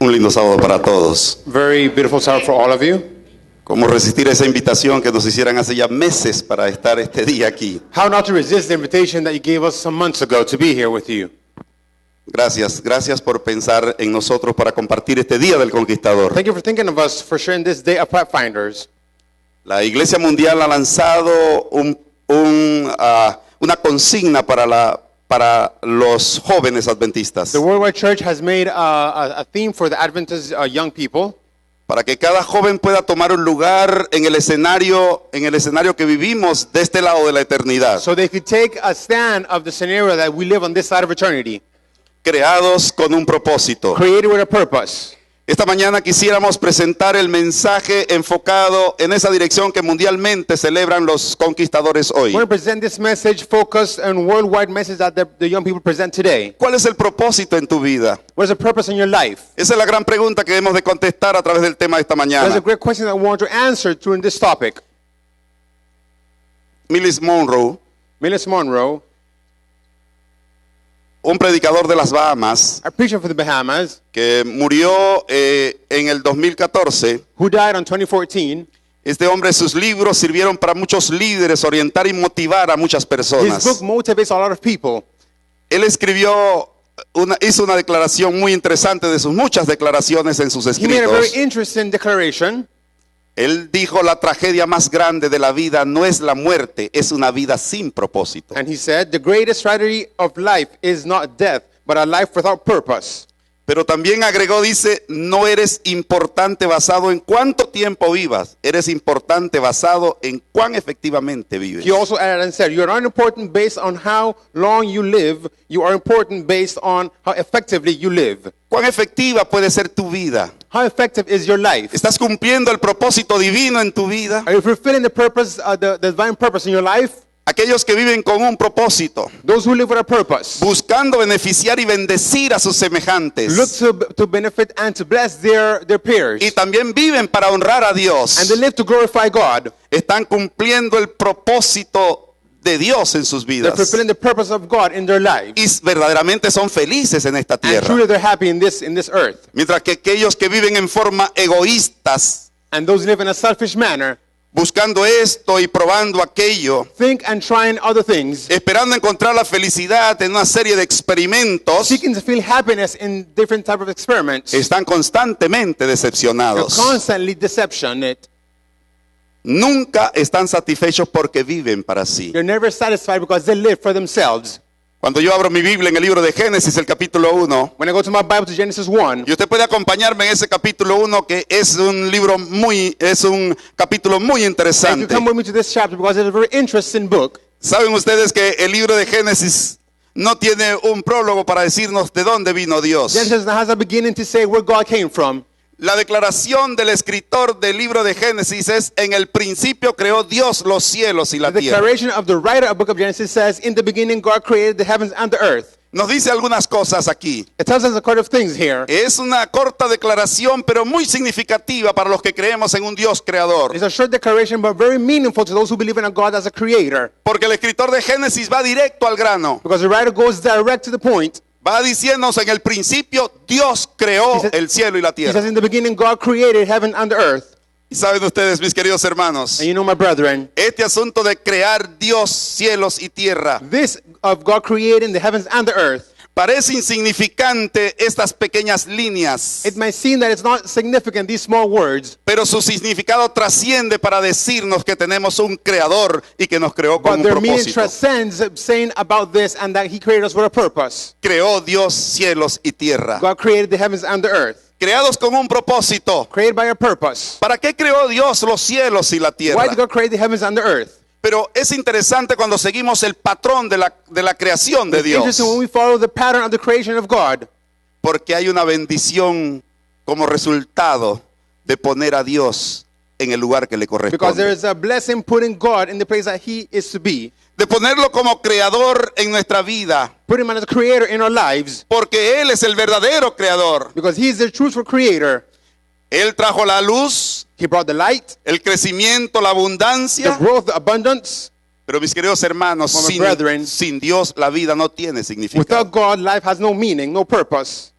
Un lindo sábado para todos. Very beautiful Sabbath for all of you. ¿Cómo resistir esa invitación que nos hicieran hace ya meses para estar este día aquí? How not to resist the invitation that you gave us some months ago to be here with you. Gracias por pensar en nosotros para compartir este Día del Conquistador. Thank you for thinking of us for sharing this day of Pathfinders. La Iglesia Mundial ha lanzado una consigna para los jóvenes adventistas. The Worldwide Church has made a theme for the Adventist young people. Para que cada joven pueda tomar un lugar en el escenario que vivimos de este lado de la eternidad. So they could take a stand of the scenario that we live on this side of eternity. Creados con un propósito. Created with a purpose. Esta mañana quisiéramos presentar el mensaje enfocado en esa dirección que mundialmente celebran los conquistadores hoy. We want to present this message focused on worldwide message that the young people present today. ¿Cuál es el propósito en tu vida? What is the purpose in your life? Esa es la gran pregunta que debemos de contestar a través del tema de esta That's a mañana. great question that we want to answer during this topic. Myles Munroe, Myles Munroe, un predicador de las Bahamas, a preacher for the Bahamas, que murió en el 2014. who died on 2014. Este hombre, sus libros sirvieron para muchos líderes, orientar y motivar a muchas His book personas. motivates a lot of people. Él hizo una declaración muy interesante de sus muchas declaraciones en sus He made a very escritos. interesting declaration. Él dijo: la tragedia más grande de la vida no es la muerte, es una vida sin propósito. And he said, the greatest tragedy of life is not death, but a life without purpose. Pero también agregó, dice: no eres importante basado en cuánto tiempo vivas, eres importante basado en cuán efectivamente vives. He also added and said, you are not important based on how long you live, you are important based on how effectively you live. ¿Cuán efectiva puede ser tu vida? How effective is your life? ¿Estás cumpliendo el propósito divino en tu vida? Are you fulfilling the purpose, the divine purpose in your life? Aquellos que viven con un propósito, Those who live with a purpose, buscando beneficiar y bendecir a sus semejantes, look to benefit and to bless their peers. y también viven para honrar a And they Dios, live to glorify God. están cumpliendo el propósito de Dios en sus They're vidas fulfilling the purpose of God in their lives. y verdaderamente son felices en esta And tierra. truly they're happy in this earth. Mientras que aquellos que viven en forma egoístas, And those who live in a selfish manner, buscando esto y probando aquello, think and trying other things, esperando encontrar la felicidad en una serie de experimentos, seeking to feel happiness in different type of experiments, están constantemente they're decepcionados. constantly deception it. Nunca están satisfechos porque viven para sí. They're never satisfied because they live for themselves. Cuando yo abro mi Biblia en el libro de Génesis, el capítulo 1, When I go to my Bible to Genesis 1, y usted puede acompañarme en ese capítulo 1, que es un capítulo muy and you interesante. come with me to this chapter because it's a very interesting book. Saben ustedes que el libro de Génesis no tiene un prólogo para decirnos de dónde vino Dios. Genesis has a beginning to say where God came from. La declaración del escritor del libro de Génesis es: en el principio creó Dios los cielos y la The tierra. declaration of the writer of the book of Genesis says, in the beginning God created the heavens and the earth. Nos dice algunas cosas aquí. It tells us a couple of things here. Es una corta declaración, pero muy significativa para los que creemos en un Dios creador. It's a short declaration, but very meaningful to those who believe in a God as a creator. Porque el escritor de Génesis va directo al grano. Because the writer goes direct to the point. Va diciéndonos: en el principio Dios creó He says- el cielo y la He tierra. says, in the beginning God created heaven and the earth. Y saben ustedes, mis queridos hermanos, And you know, my brethren, este asunto de crear Dios, cielos y tierra, this of God creating the heavens and the earth, parece insignificante, estas pequeñas líneas, it may seem that it's not significant, these small words, pero su significado trasciende para decirnos que tenemos un creador y que nos creó con but un their meaning propósito. transcends saying about this and that He created us with a purpose. Creó Dios cielos y tierra, God created the heavens and the earth, creados con un propósito. created by a purpose. ¿Para qué creó Dios los cielos y la Why tierra? did God create the heavens and the earth? Pero es interesante cuando seguimos el patrón de la creación de It's Dios, interesting when we follow the pattern of the creation of God, porque hay una bendición como resultado de poner a Dios en el lugar que le because there corresponde, is a blessing putting God in the place that He is to be, de ponerlo como creador en nuestra vida, putting Him as a creator in our lives, porque Él es el verdadero creador. because He is the truthful creator. Él trajo la luz, He brought the light, el crecimiento, la the abundancia. growth, the abundance. Pero mis queridos hermanos, My brethren, sin Dios la vida no tiene significado. Without God, life has no meaning, no purpose.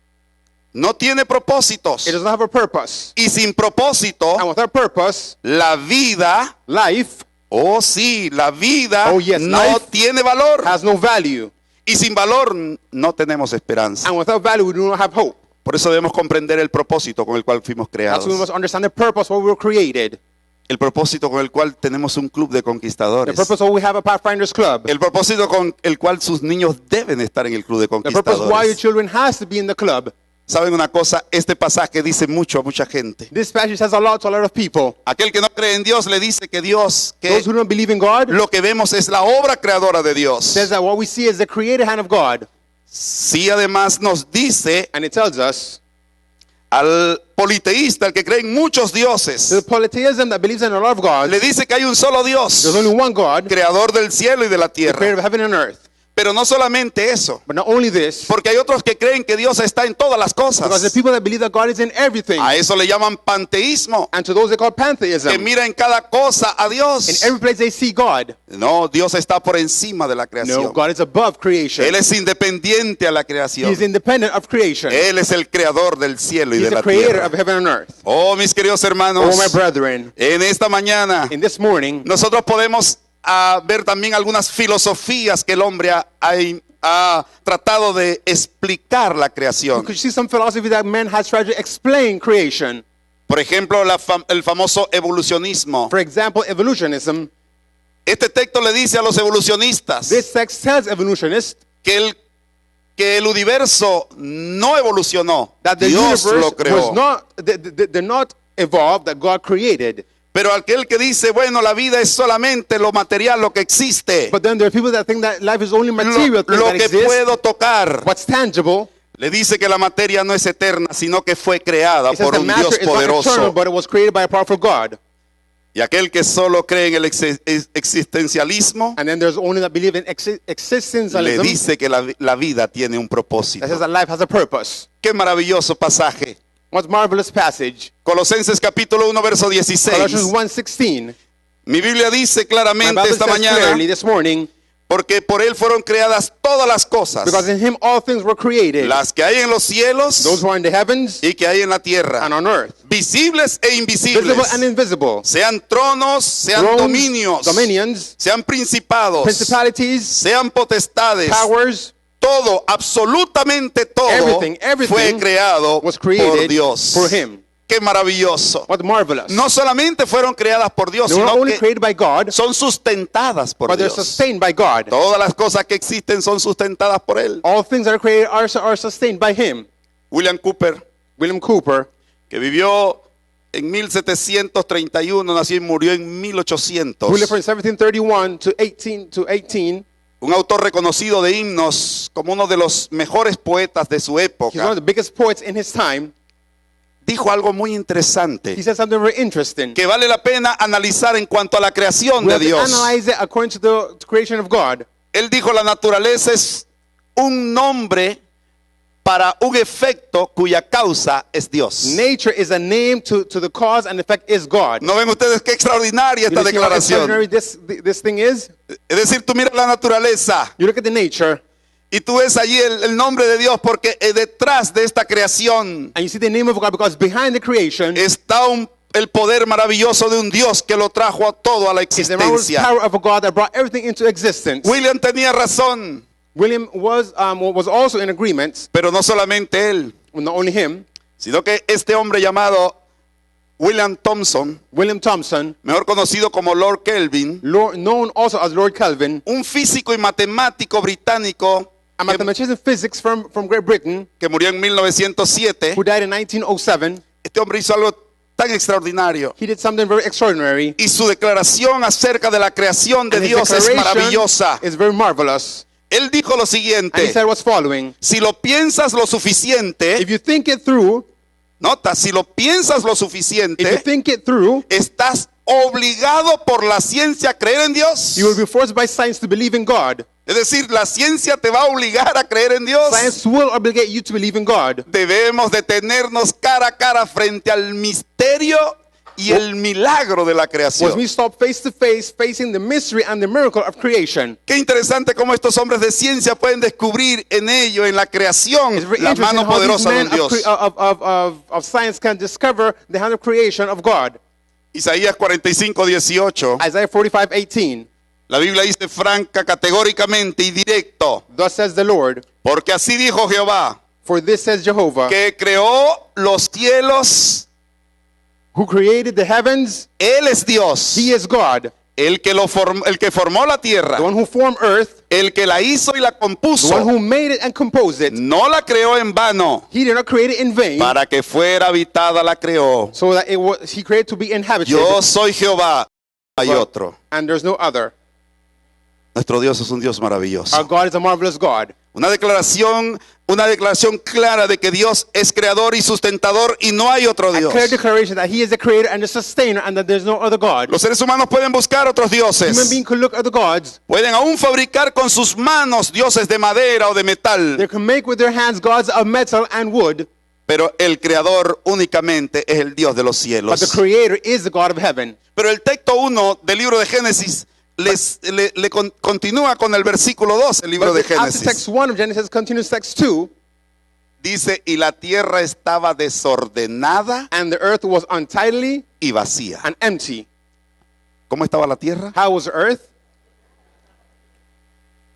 no tiene propósitos. It does not have a purpose. Y sin propósito, And without purpose, la vida, life oh sí, la vida Oh, yes, no life tiene valor. has no value. Y sin valor no tenemos esperanza. And without value, we do not have hope. Por eso debemos comprender el propósito con el cual fuimos That's why we creados. must understand the purpose why we were created. El propósito con el cual tenemos un club de The conquistadores. purpose why we have a Pathfinders Club. El propósito con el cual sus niños deben estar en el club de The purpose why your conquistadores. children has to be in the club. ¿Saben una cosa? Este pasaje dice mucho a mucha gente. This passage says a lot to a lot of people. Aquel que no cree en Dios le dice que Dios, que Those who don't believe in God lo que vemos es la obra creadora de Dios. says that what we see is the created hand of God. Sí, además nos dice And it tells us al politeísta, el que cree en muchos dioses, the polytheism that believes in a lot of gods, le dice que hay un solo Dios, there's only one God, creador del cielo y de la the creator tierra. of heaven and earth. Pero no solamente eso, But not only this, porque hay otros que creen que Dios está en todas las because the cosas. people that believe that God is in everything, A eso le llaman panteísmo, and to those they call que pantheism. mira en cada cosa a In Dios. every place they see God. No, Dios está por encima de la No, creación. God is above creation. Él es independiente a la He creación. is independent of creation. Él es el creador del cielo y He de is the la creator tierra. of heaven and earth. Oh, mis queridos hermanos, Oh, my brethren, en esta mañana in this morning, nosotros podemos ver también algunas filosofías que el hombre ha tratado de explicar la we creación. could see some philosophy that man has tried to explain creation. Por ejemplo, el famoso evolucionismo. For example, evolutionism. Este texto le dice a los evolucionistas This text tells evolutionists que el universo no evolucionó, that the Dios universe lo creó. was not, they're not evolved, that God created. Pero aquel que dice, bueno, la vida es solamente lo material, lo que existe, But then there are people that think that life is only material things lo that que exist. puedo tocar, What's tangible. le dice que la materia no es eterna, sino que fue creada It says por the un matter Dios is not eternal, poderoso. but it was created by a powerful God. Y aquel que solo cree en el existencialismo, And then there's only that believe in le existentialism dice que la vida tiene un propósito. that says that life has a purpose. Qué maravilloso pasaje. What marvelous passage. Colosenses capítulo 1, verso Colossians 16. 1:16. Mi Biblia dice My claramente Bible esta says mañana, clearly this morning, porque por él fueron creadas todas las cosas, because in him all things were created, las que hay en los cielos those who are in the heavens y que hay en la tierra, and on earth, visibles e visible invisibles, and invisible, sean tronos, sean thrones, dominios, dominions, sean principados, principalities, sean potestades, powers, todo, absolutamente todo everything fue creado was por created Dios. for him. Qué maravilloso. What marvelous. No solamente fueron creadas por Dios, They were not sino only que created by God, son sustentadas por but they're Dios. sustained by God. Todas las cosas que existen son sustentadas por Él. All things that are created are sustained by him. William Cooper, William Cooper, que vivió en 1731, nació y murió en who 1800. lived from 1731 to 18, Un autor reconocido de himnos como uno de los mejores poetas de su he's one época. of the biggest poets in his time. Dijo algo muy interesante He said something very interesting. que vale la pena analizar en cuanto a la creación We de have to Dios. analyze it according to the creation of God. Él dijo, la naturaleza es un nombre para un efecto cuya causa es Dios. Nature is a name to the cause, and effect is God. ¿No ven ustedes qué extraordinaria You esta see how extraordinary declaración? this thing is? Es decir, tú miras la naturaleza You look at the nature, y tú ves allí el nombre de Dios, porque detrás de esta creación and you see the name of God, because behind the creation está el poder maravilloso de un Dios que lo trajo a todo a la is the marvelous existencia. power of a God that brought everything into existence. William tenía razón, William was also in agreement, pero no solamente él, not only him, sino que este hombre llamado William Thomson, William Thomson, mejor conocido como Lord Kelvin, known also as Lord Kelvin, un físico y matemático británico a mathematician in physics from Great Britain, que murió en 1907. who died in 1907. Este hombre hizo algo tan extraordinario. He did something very extraordinary. Y su declaración acerca de la creación de And his Dios es declaration maravillosa. is very marvelous. Él dijo lo And he siguiente: said what's following. si lo piensas lo suficiente, If you think it through, nota, si lo piensas lo if you suficiente, think it through, estás obligado por la ciencia a creer en Dios. you will be forced by science to believe in God. Es decir, la ciencia te va a obligar a creer en Dios. Science will obligate you to believe in God. Debemos detenernos cara a cara frente al misterio y el milagro de la was creación. we stop face to face facing the mystery and the miracle of creation. Qué interesante cómo estos hombres de ciencia pueden descubrir en ello, en la creación, It's very la interesting mano how these poderosa de men un Dios. of science can discover the hand of creation of God. Isaías 45:18. Isaiah 45:18. La Biblia dice franca, categóricamente y directo. Thus says the Lord, Porque así dijo Jehová, for this says Jehovah, que creó los cielos. who created the heavens, Él es Dios. he is God. El que formó la tierra. The one who formed earth, El que la hizo y la the one compuso. who made it and composed it. No la creó en vano. He did not create it in vain, Para que fuera habitada la creó. so that he created to be inhabited. Yo soy Jehová. Hay otro. And there's no other. Nuestro Dios es un Dios maravilloso. Our God is a marvelous God. Una declaración clara de que Dios es creador y sustentador y no hay otro A Dios. clear declaration that he is the creator and the sustainer and that there's no other God. Los seres humanos pueden buscar otros Human dioses. beings could look at the gods. Pueden aún fabricar con sus manos dioses de madera o de metal. They can make with their hands gods of metal and wood, Pero el creador únicamente es el Dios de los but cielos. the creator is the God of heaven. Pero el texto 1 del libro de Génesis continúa con el versículo 2, el libro de But after Génesis. text 1 of Genesis continues text 2, Dice, y la tierra estaba desordenada and the earth was untidily y vacía. and empty. ¿Cómo estaba la tierra? How was the earth?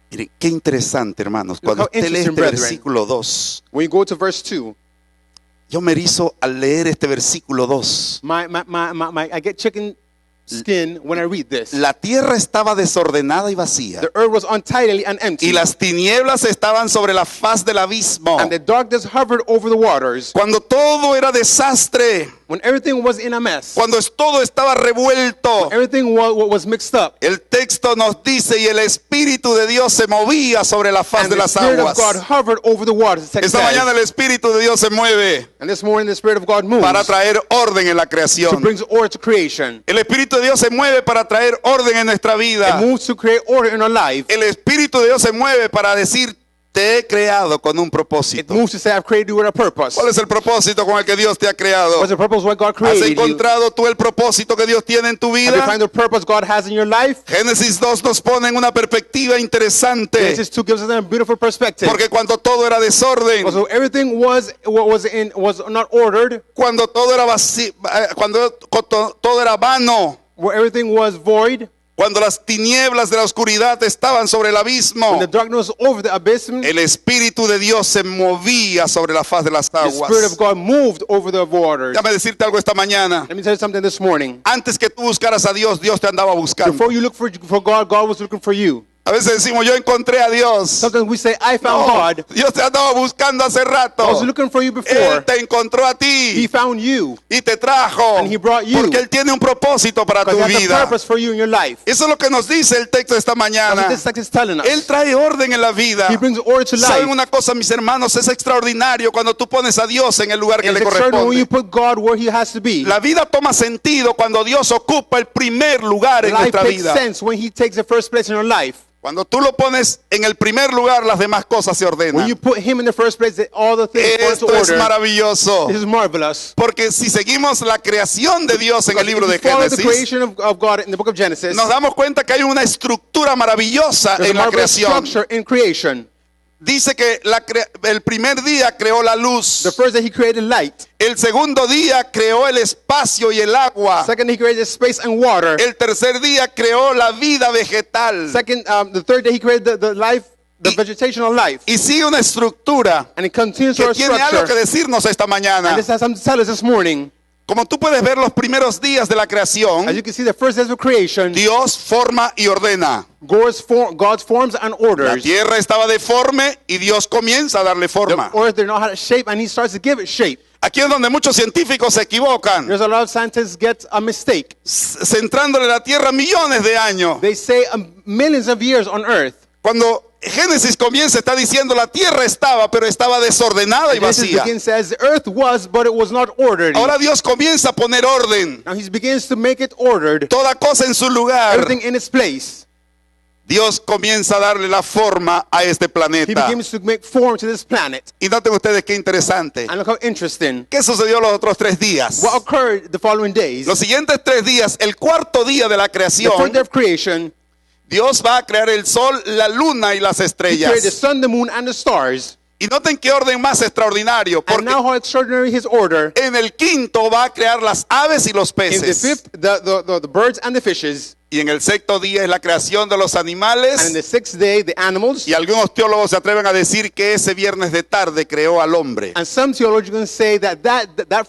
Miren, qué interesante, hermanos. Cuando how usted lee interesting, este brethren. versículo 2, When you go to verse 2, yo me erizo al leer este versículo 2. I get chicken skin when I read this. La tierra estaba desordenada y vacía, The earth was untidily and empty, y las tinieblas estaban sobre la faz del abismo. and the darkness hovered over the waters. Cuando todo era desastre, When everything was in a mess, cuando todo estaba revuelto, everything was mixed up, el texto nos dice, y el Espíritu de Dios se movía sobre la faz and de the las Spirit of aguas. God hovered over the waters. The text Esta says. mañana el Espíritu de Dios se mueve And this morning the Spirit of God moves para traer orden en la to creación. bring order to creation. El Espíritu de Dios se mueve para traer orden en nuestra vida. It moves to create order in our life. El Espíritu de Dios se mueve para decir, te he creado con un It propósito. moves to say, I've created you with a purpose. ¿Cuál es el propósito con el que Dios te ha creado? What's the purpose why God ¿Has created you? encontrado tú el propósito que Dios tiene en tu Have you vida? found the purpose God has in your life? Génesis 2 nos pone en una perspectiva interesante. Genesis 2 gives us a beautiful perspective. Porque cuando todo era desorden, So everything was not ordered, cuando todo era vacío, cuando todo era vano, where everything was void, cuando las tinieblas de la oscuridad estaban sobre el abismo, when the darkness was over the abyss, el Espíritu de Dios se movía sobre la faz de las the Spirit of aguas. God moved over the waters. Déjame decirte algo esta mañana. Let me tell you something this morning. Antes que tú buscaras a Dios, Dios te andaba buscando. Before you look for God, God was looking for you. A veces decimos, yo encontré a Dios. Sometimes we say, I found No, God. Dios te andaba buscando hace rato. I was looking for you Él before. te encontró a He ti found you. y te trajo. And he brought you. Porque Él tiene un propósito para tu Because he has a vida. purpose for you in your life. Eso es lo que nos dice el texto de esta That's what mañana. this text is telling Él us. trae orden en la vida. He brings order to ¿Saben life. una cosa, mis hermanos? Es extraordinario cuando tú pones a Dios en el lugar que It's le extraordinary when you corresponde. put God where He has to be. La vida toma sentido cuando Dios ocupa el primer lugar en Life nuestra makes vida. sense when He takes the first place in your life. Cuando tú lo pones en el primer lugar, las demás cosas se When ordenan. you put Him in the first place, all the things fall Esto into es order. maravilloso. This is marvelous. Porque si seguimos la creación de Dios en el libro de If you follow the Génesis, creation of God in the book of Genesis, nos damos cuenta que hay una estructura maravillosa there's a en la marvelous creación. structure in creation. Dice que el primer día creó la luz. The first day He created light. El segundo día creó el espacio y el agua. Second, He created space and water. El tercer día creó la vida vegetal. Second, the third day He created the life, the vegetational life. Y sigue una estructura And it continues que our tiene algo que structure. decirnos esta mañana. And this has something to tell us this morning. Como tú puedes ver los primeros días de la As creación, you can see, the first days of creation, Dios forma y ordena. God's forms and La orders. tierra estaba deforme y Dios comienza a darle forma. The earth did not have shape, and He starts to give it shape. Aquí es donde muchos científicos se equivocan, There's a lot of scientists get a mistake. centrándole la tierra millones de años. They say millions of years on earth. Cuando Génesis comienza, está diciendo la tierra estaba, pero estaba desordenada y Genesis vacía. begins says the earth was, but it was not ordered. Ahora Dios comienza a poner orden, Now He begins to make it ordered, toda cosa en su lugar. everything in its place. Dios comienza a darle la forma a este He planeta. begins to make form to this planet. Y noten ustedes qué interesante. And look how interesting. ¿Qué sucedió los otros 3 días? What occurred the following days? Los siguientes 3 días, el cuarto día de la The fourth creación, day of creation, Dios va a crear el sol, la luna y las He created the estrellas. sun, the moon, and the stars. Y noten qué orden más extraordinario, And porque now how extraordinary His order. en el quinto va a crear las aves y los In the peces. fifth, the birds and the fishes. Y en el sexto día es la creación de los And in animales. the sixth day, the animals. Y algunos teólogos se atreven a decir que ese viernes de tarde creó al hombre. And some theologians say that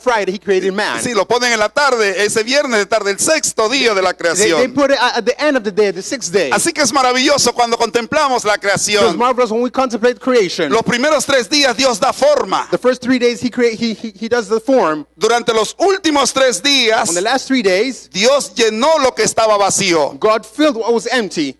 Friday He created man. Sí, lo ponen en la tarde, ese viernes de tarde, el sexto día de la They creación. put it at the end of the day, the sixth day. Así que es maravilloso cuando contemplamos la It was creación. marvelous when we contemplate creation. Los primeros 3 días Dios da forma. The first 3 days He does the form. Durante los últimos 3 días, On the last 3 days, Dios llenó lo que estaba vacío. God filled what was empty.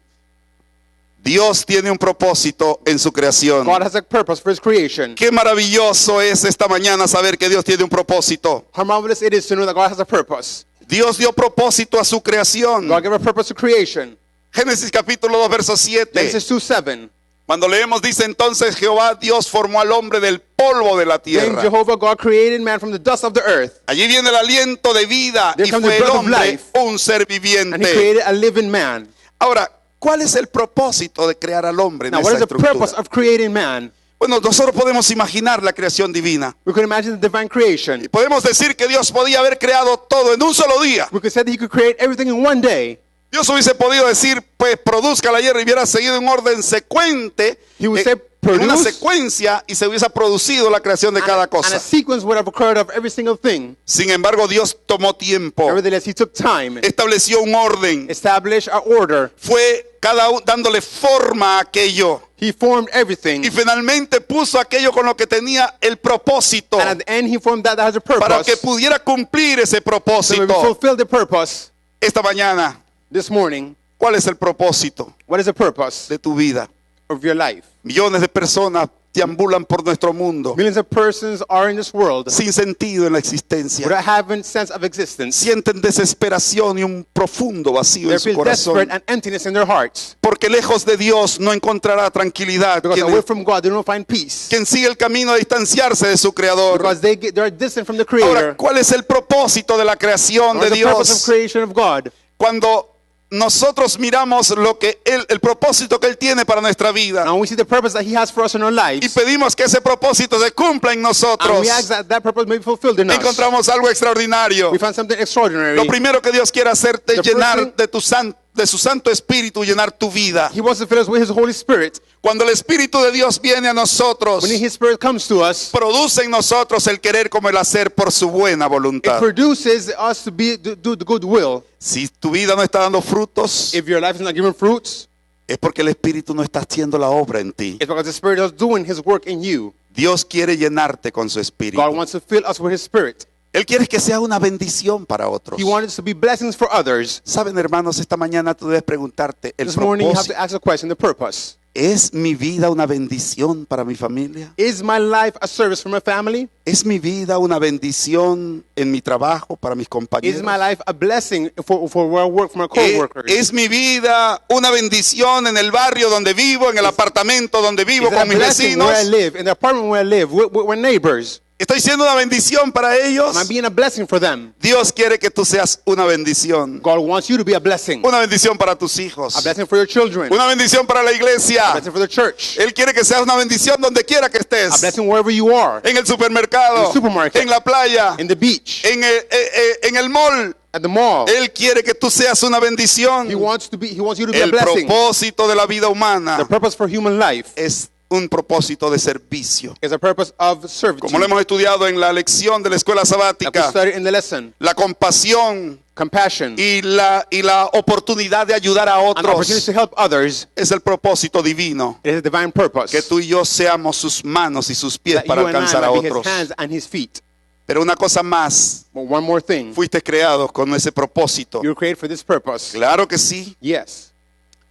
Dios tiene un propósito en su creación. God has a purpose for His creation. Qué maravilloso es esta mañana saber que Dios tiene un propósito. How marvelous it is to know that God has a purpose. Dios dio propósito a su creación. God gave a purpose to creation. Génesis capítulo 2, verso 7. Genesis 2:7. Cuando leemos dice entonces Jehová Dios formó al hombre del polvo de la Then tierra. Jehovah God created man from the dust of the earth. Allí viene el aliento de vida There y comes the fue el breath of hombre life. un ser And He viviente. created a living man. Ahora, ¿cuál es el propósito de crear al hombre en Now, what esa is the purpose estructura? of creating man? Bueno, nosotros podemos imaginar la creación divina. We could imagine the divine creation. Y podemos decir que Dios podía haber creado todo en un solo día. We could say that He could create everything in one day. Dios hubiese podido decir, pues produzca la hierba y hubiera seguido en orden secuente, He would say, en una produce. secuencia y se hubiese producido la creación de cada And cosa. a sequence would have occurred of every single thing. Sin embargo, Dios tomó tiempo, Nevertheless, He took time, estableció un orden, established an order. fue cada uno dándole forma a aquello He formed everything. y finalmente puso aquello con lo que tenía el propósito And at the end, He formed that has a para que purpose. pudiera cumplir ese So we propósito. fulfill the purpose Esta mañana, this morning. ¿cuál es el propósito What is the purpose de tu vida? of your life? Millones de personas deambulan por nuestro mundo Millions of persons are in this world sin sentido en la existencia. without having sense of existence. Sienten desesperación y un profundo vacío They en su feel desperate corazón. and emptiness in their hearts. Porque lejos de Dios no encontrará tranquilidad. Because away from God, they don't find peace. Quien sigue el camino a distanciarse de su Creador. Because they're distant from the Ahora, Creator. ¿cuál es el propósito de la creación Or de the purpose of Dios? creation of God. Cuando nosotros miramos lo que el propósito que Él tiene para nuestra vida Now we see the purpose that He has for us in our y lives. pedimos que ese propósito se cumpla en And nosotros, we ask that purpose may be fulfilled in us. encontramos algo extraordinario. We find something extraordinary. Lo primero que Dios quiere hacerte es The first llenar thing- de su Santo Espíritu, llenar tu vida. He wants to fill us with His Holy Spirit. Cuando el Espíritu de Dios viene a nosotros, When His Spirit comes to us, produce en nosotros el querer como el hacer por su buena it voluntad. produces us to do the good will. Si tu vida no está dando frutos, If your life is not giving fruits, es porque el Espíritu no está haciendo la obra en ti. it's because the Spirit is doing His work in you. Dios quiere llenarte con su God Espíritu. wants to fill us with His Spirit. Él quiere que sea una bendición para otros. He wants us to be blessings for others. Saben, hermanos, esta mañana tú debes preguntarte, ¿el This morning you have propósito to ask the question, the purpose. es mi vida una bendición para mi familia? Is my life a service for my family? ¿Es mi vida una bendición en mi trabajo para mis Is compañeros? my life a blessing for where I work, for my co-workers? ¿Es mi vida una bendición en el barrio donde vivo, en el apartamento donde vivo Is it a con mis blessing where I vecinos? live, in the apartment where I live, we're neighbors? ¿Estoy siendo una bendición para ellos? Am I being a blessing for them? Dios quiere que tú seas una bendición. God wants you to be a blessing. Una bendición para tus hijos. A blessing for your children. Una bendición para la A iglesia. blessing for the church. Él quiere que seas una bendición donde quiera que A estés. blessing wherever you are. En el supermercado, In the supermarket. en la playa, In the beach. en el mall. At the mall. Él quiere que tú seas una bendición. He wants you to be a El blessing. propósito de la vida humana The purpose for human life es un propósito de servicio. is a purpose of servitude. Como lo hemos estudiado en la lección de la escuela Like we sabática, studied in the lesson. la compasión Compassion. y la oportunidad de ayudar a An opportunity otros to help others. es el propósito divino. It is a divine purpose. Que tú y yo seamos sus manos y sus pies That para you and I alcanzar a might be His otros. hands and His feet. Pero una cosa más, But one more thing. fuiste creados con ese propósito. You were created for this purpose. Claro que sí. Yes.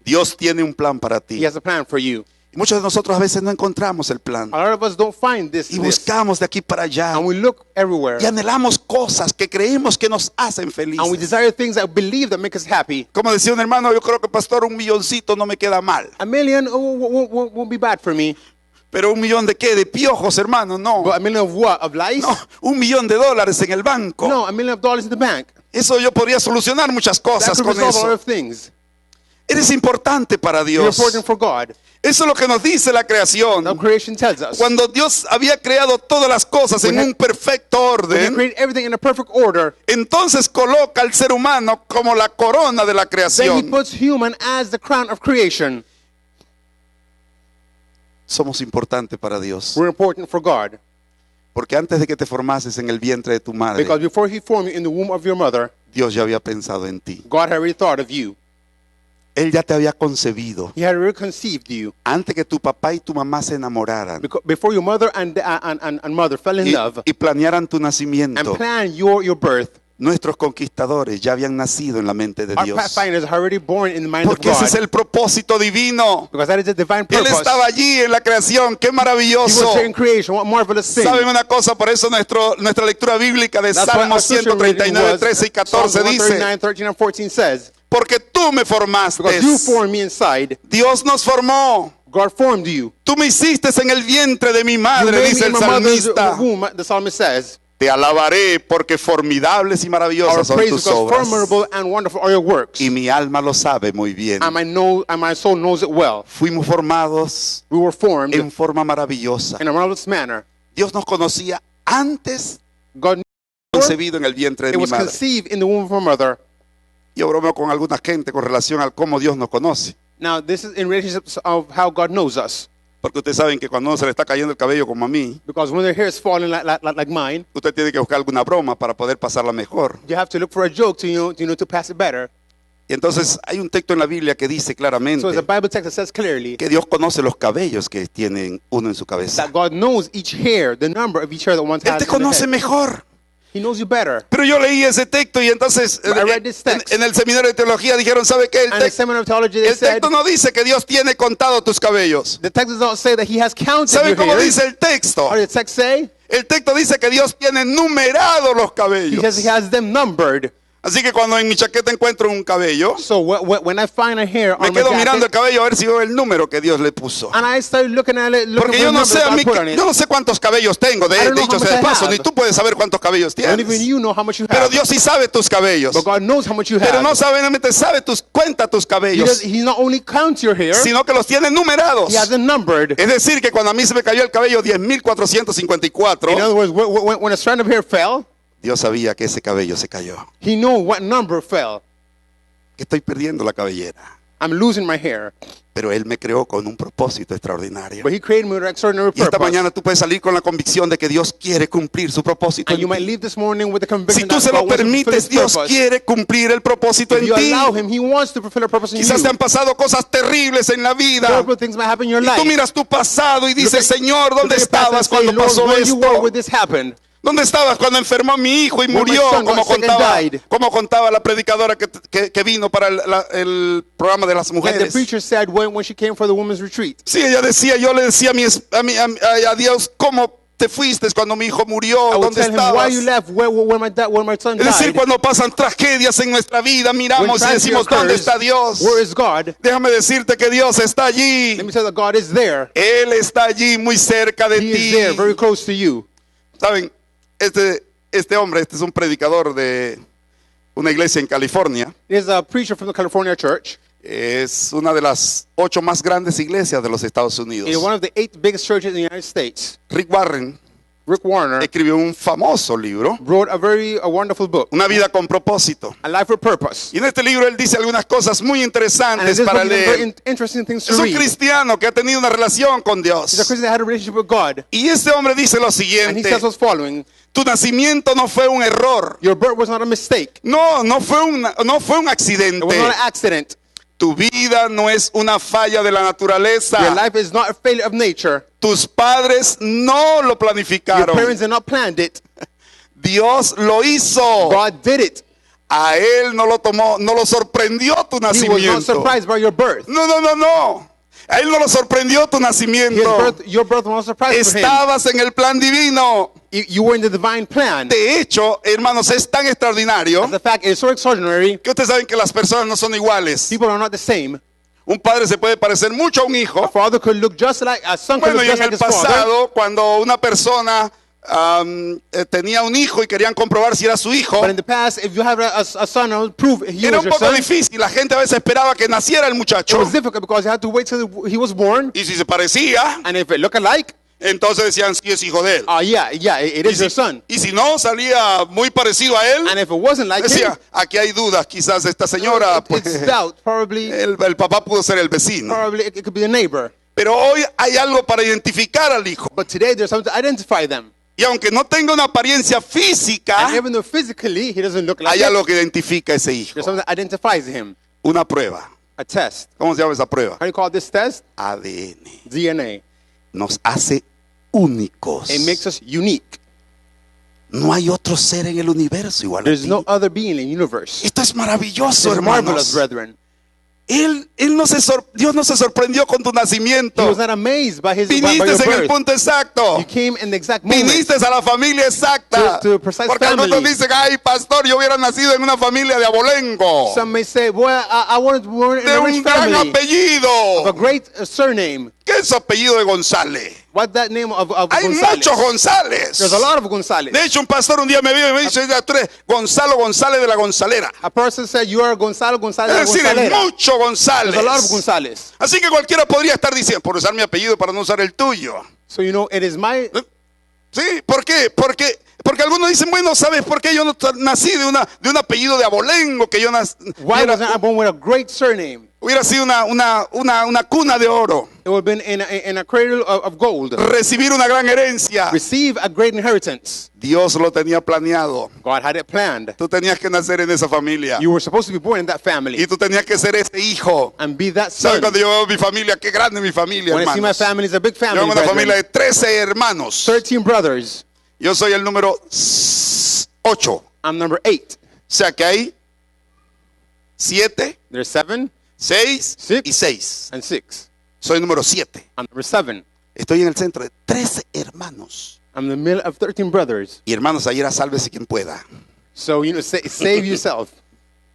Dios tiene un plan para He ti. has a plan for you. Muchos de nosotros a veces no encontramos el plan. A lot of us don't find this, Y buscamos de aquí para allá. and we look everywhere. Y anhelamos cosas que creemos que nos hacen And we felices. desire things that we believe that make us happy. Como decía un hermano, yo creo que pastor, 1 milloncito no me queda mal. A million won't be bad for me. Pero 1 millón de qué? De piojos, hermano, no. But a million of what? Of lies? No, $1 millón en el banco. No, $1 million in the bank. Eso yo podría solucionar muchas That cosas could con resolve a lot eso. of things. Eres importante para You're Dios. important for God. Eso es lo que nos dice la Now creación. creation tells us. Cuando Dios había creado todas las cosas en un perfecto When He orden, created everything in a perfect order, entonces coloca al ser humano como la corona de la then He creación. puts human as the crown of creation. Somos importantes para Dios. We're important for God. Porque antes de que te formases en el vientre de tu madre, Because before He formed you in the womb of your mother, Dios ya había pensado en ti. God had already thought of you. Él ya te había concebido. He had already conceived you. Antes que tu papá y tu mamá se enamoraran Before your mother and mother fell in love y planearan tu and nacimiento, planned your birth, nuestros conquistadores ya habían nacido en la mente de our Dios. pathfinders are already born in the mind of Porque ese God. es el propósito divino. Because that is the divine Él purpose. estaba allí en la creación. ¡Qué He was maravilloso! there in creation. What marvelous thing. ¿Saben una cosa? Por eso nuestra lectura bíblica de That's what Salmos our scripture reading 139, was. 13 y Psalms 14 dice: 139, 13 and 14 says, porque tú me formaste. because you formed me inside, Dios nos formó. God formed you. Tú me hiciste en el vientre de mi You madre, made dice me el in my mother's salmista. womb, the psalmist says. Te alabaré porque formidables y Our maravillosas son praise tus because obras. formidable and wonderful are your works. Y mi alma lo sabe muy bien. And my soul knows it well. Fuimos formados We were formed en forma maravillosa. in a marvelous manner. Dios nos conocía antes God knew concebido en el vientre de it mi was madre. conceived in the womb of her mother. Yo bromeo con alguna gente con relación a cómo Dios nos conoce. Now, this is in relationships of how God knows us. Porque ustedes saben que cuando uno se le está cayendo el cabello como a mí, Because when their hair is falling like mine, usted tiene que buscar alguna broma para poder pasarla mejor. you have to look for a joke to pass it better. Y entonces hay un texto en la Biblia que dice claramente So there's a Bible text that says clearly que Dios conoce los cabellos que tienen uno en su cabeza. that God knows each hair, the number of each hair that one Él has te in their conoce head. mejor. He knows you better. Pero yo leí ese texto y entonces I read this text. en el seminario de teología dijeron, ¿sabe qué? And the seminar of theology, they El said, texto no dice que Dios tiene contado tus cabellos. the text does not say that he has counted ¿Sabe your cómo hairs. dice el texto? What does the text say? El texto dice que Dios tiene numerados los He cabellos. says he has them numbered. Así que cuando en mi chaqueta encuentro un cabello, So when I find a hair me on my quedo mirando el jacket, cabello a ver si veo el número que Dios le puso. and I started looking at it, looking Porque for yo the no number sé that a God mí, put on it. yo no sé cuántos cabellos tengo, I don't know dicho how sea de much I paso, have. ni tú puedes saber cuántos cabellos And even tienes. you know how much you Pero have. Dios sí sabe tus cabellos. But God knows how much you Pero have. no solamente sabe cuenta tus cabellos, He not only counts your hair, sino que los tiene numerados. he has them numbered. Es decir, que cuando a mí se me cayó el cabello In 10.454, other words, when a strand of hair fell, Dios sabía que ese cabello se cayó. he knew what number fell. Que estoy perdiendo la cabellera. I'm losing my hair. Pero Él me creó con un propósito extraordinario. But he created me with an extraordinary Y esta purpose. mañana tú puedes salir con la convicción de que Dios quiere cumplir su propósito And en you might ti. leave this morning with the Si conviction tú that se God lo wants to fulfill permites, his Dios purpose. quiere cumplir el propósito If en you ti. allow him, he wants to fulfill a purpose in Quizás te you. han pasado cosas terribles en la vida. Terrible things might happen in your Y tú life. miras tu pasado y dices, Look at- Señor, Look ¿dónde at your past and estabas say, cuando Lord, pasó where you were esto? when this happened. ¿Dónde estabas cuando enfermó mi hijo y When my murió? son got sick and died. Como contaba la predicadora que vino para el programa de las Like the mujeres. preacher said when she came for the women's retreat. Sí, ella decía, yo le decía a Dios, ¿cómo te fuiste cuando mi hijo murió? I would ¿Dónde tell him, why estabas? you left, where my son Es decir, died. cuando pasan tragedias en nuestra vida, When miramos y tragedy decimos, ¿dónde occurs, está Dios? where is God? Déjame decirte que Dios está allí. Let me tell you that God is there. Él está allí muy cerca de He ti. is there, very close to you. Saben, este hombre, este es un predicador de una iglesia en California. There's a preacher from the California church. Es una de las 8 más grandes iglesias de los Estados Unidos. In one of the 8 biggest churches in the United States. Rick Warren Rick Warner escribió un famoso libro, wrote a wonderful book, Una vida con propósito. A Life with Purpose. Y en este libro él dice algunas cosas muy And in interesantes this book, para he has very leer. interesting things to Es un read. cristiano que ha tenido una relación con He's a Dios. Christian that had a relationship with God. Y este hombre dice lo And he siguiente: says what's following. tu nacimiento no fue un error. Your birth was not a mistake. No fue un It was accidente. not an accident. Tu vida no es una falla de la Your naturaleza. life is not a failure of nature. Tus padres no lo Your planificaron. parents did not plan it. Dios lo hizo. God did it. A él no lo sorprendió tu He was not nacimiento. surprised by your birth. No. A él no lo sorprendió tu His nacimiento. birth, your birth was a surprise for him. Estabas en el plan divino. You were in the divine plan. De hecho, hermanos, es tan extraordinario As a fact, it's so extraordinary. que ustedes saben que las personas no son iguales. People are not the same. Un padre se puede parecer mucho a un A hijo. father could look just like, a son could Bueno, look y just en like el his father. pasado, cuando una persona tenía un hijo y querían comprobar si era su hijo, But in the past, if you have a son, I would prove he era was un your poco son. difícil. La gente a veces esperaba que naciera el It muchacho. was difficult because you had to wait till he was born. Y si se parecía, And if it looked alike, entonces decían sí es hijo de él. yeah, it Y is your si, son. y si no salía muy parecido a él, And if it wasn't like him, decía, aquí hay dudas, quizás esta señora, pues, it's doubt. Probably el papá pudo ser el vecino. it could be a neighbor. Pero hoy hay algo para identificar al hijo. But today, there's something to identify them. Y aunque no tenga una apariencia física, And even though physically he doesn't look like hay it, algo que identifica a ese hijo. there's something that identifies him. Una prueba. A test. ¿Cómo se llama esa prueba? How do you call this test? ADN. DNA. Nos hace únicos. It makes us unique. No hay otro ser en el universo igual a There's ti. no other being in the universe. Esto es maravilloso, It's marvelous, hermanos. brethren. Dios no se sorprendió con tu He nacimiento. was not amazed by by Viniste your en el birth. punto exacto. You came in the exact moment. Viniste a la familia exacta. To a precise Porque algunos family. dicen, ay, pastor, yo hubiera nacido en una familia de abolengo. Some may say, well, I wanted to be born in De a un rich gran family of a apellido. great surname. ¿Qué es su apellido de González? What that name of Hay González? muchos González. There's a lot of González. De hecho, un pastor un día me vio y me dice, "Ya, tú eres Gonzalo González de la Gonzalera". A person said, you are Gonzalo González Es decir, hay González. mucho González. There's a lot of González. Así que cualquiera podría estar diciendo, por usar mi apellido para no usar el tuyo. So you know, it is my... ¿Sí? ¿Por qué? Porque algunos dicen, bueno, ¿sabes por qué yo no nací de un apellido de abolengo? Que yo Why wasn't I born with a great surname? hubiera sido una cuna de oro. It would have been in a cradle of gold. Recibir una gran herencia. Receive a great inheritance. Dios lo tenía planeado. God had it planned. Tú tenías que nacer en esa familia. You were supposed to be born in that family Y tú tenías que ser ese hijo. and be that ¿Sabes son. cuando yo veo mi familia? Qué grande mi familia, When I see my hermanos. family, it's a big Yo family, tengo una familia brethren. de 13 hermanos. 13 brothers. Yo soy el número 8. O I'm number 8. sea que hay 7, There's 7 6 Six. y 6. and 6. Soy el número 7. I'm number 7. Estoy en el centro de 13 hermanos. I'm in the middle of 13 brothers. Y hermanos, ayer a sálvese quien pueda. So, you know, save yourself.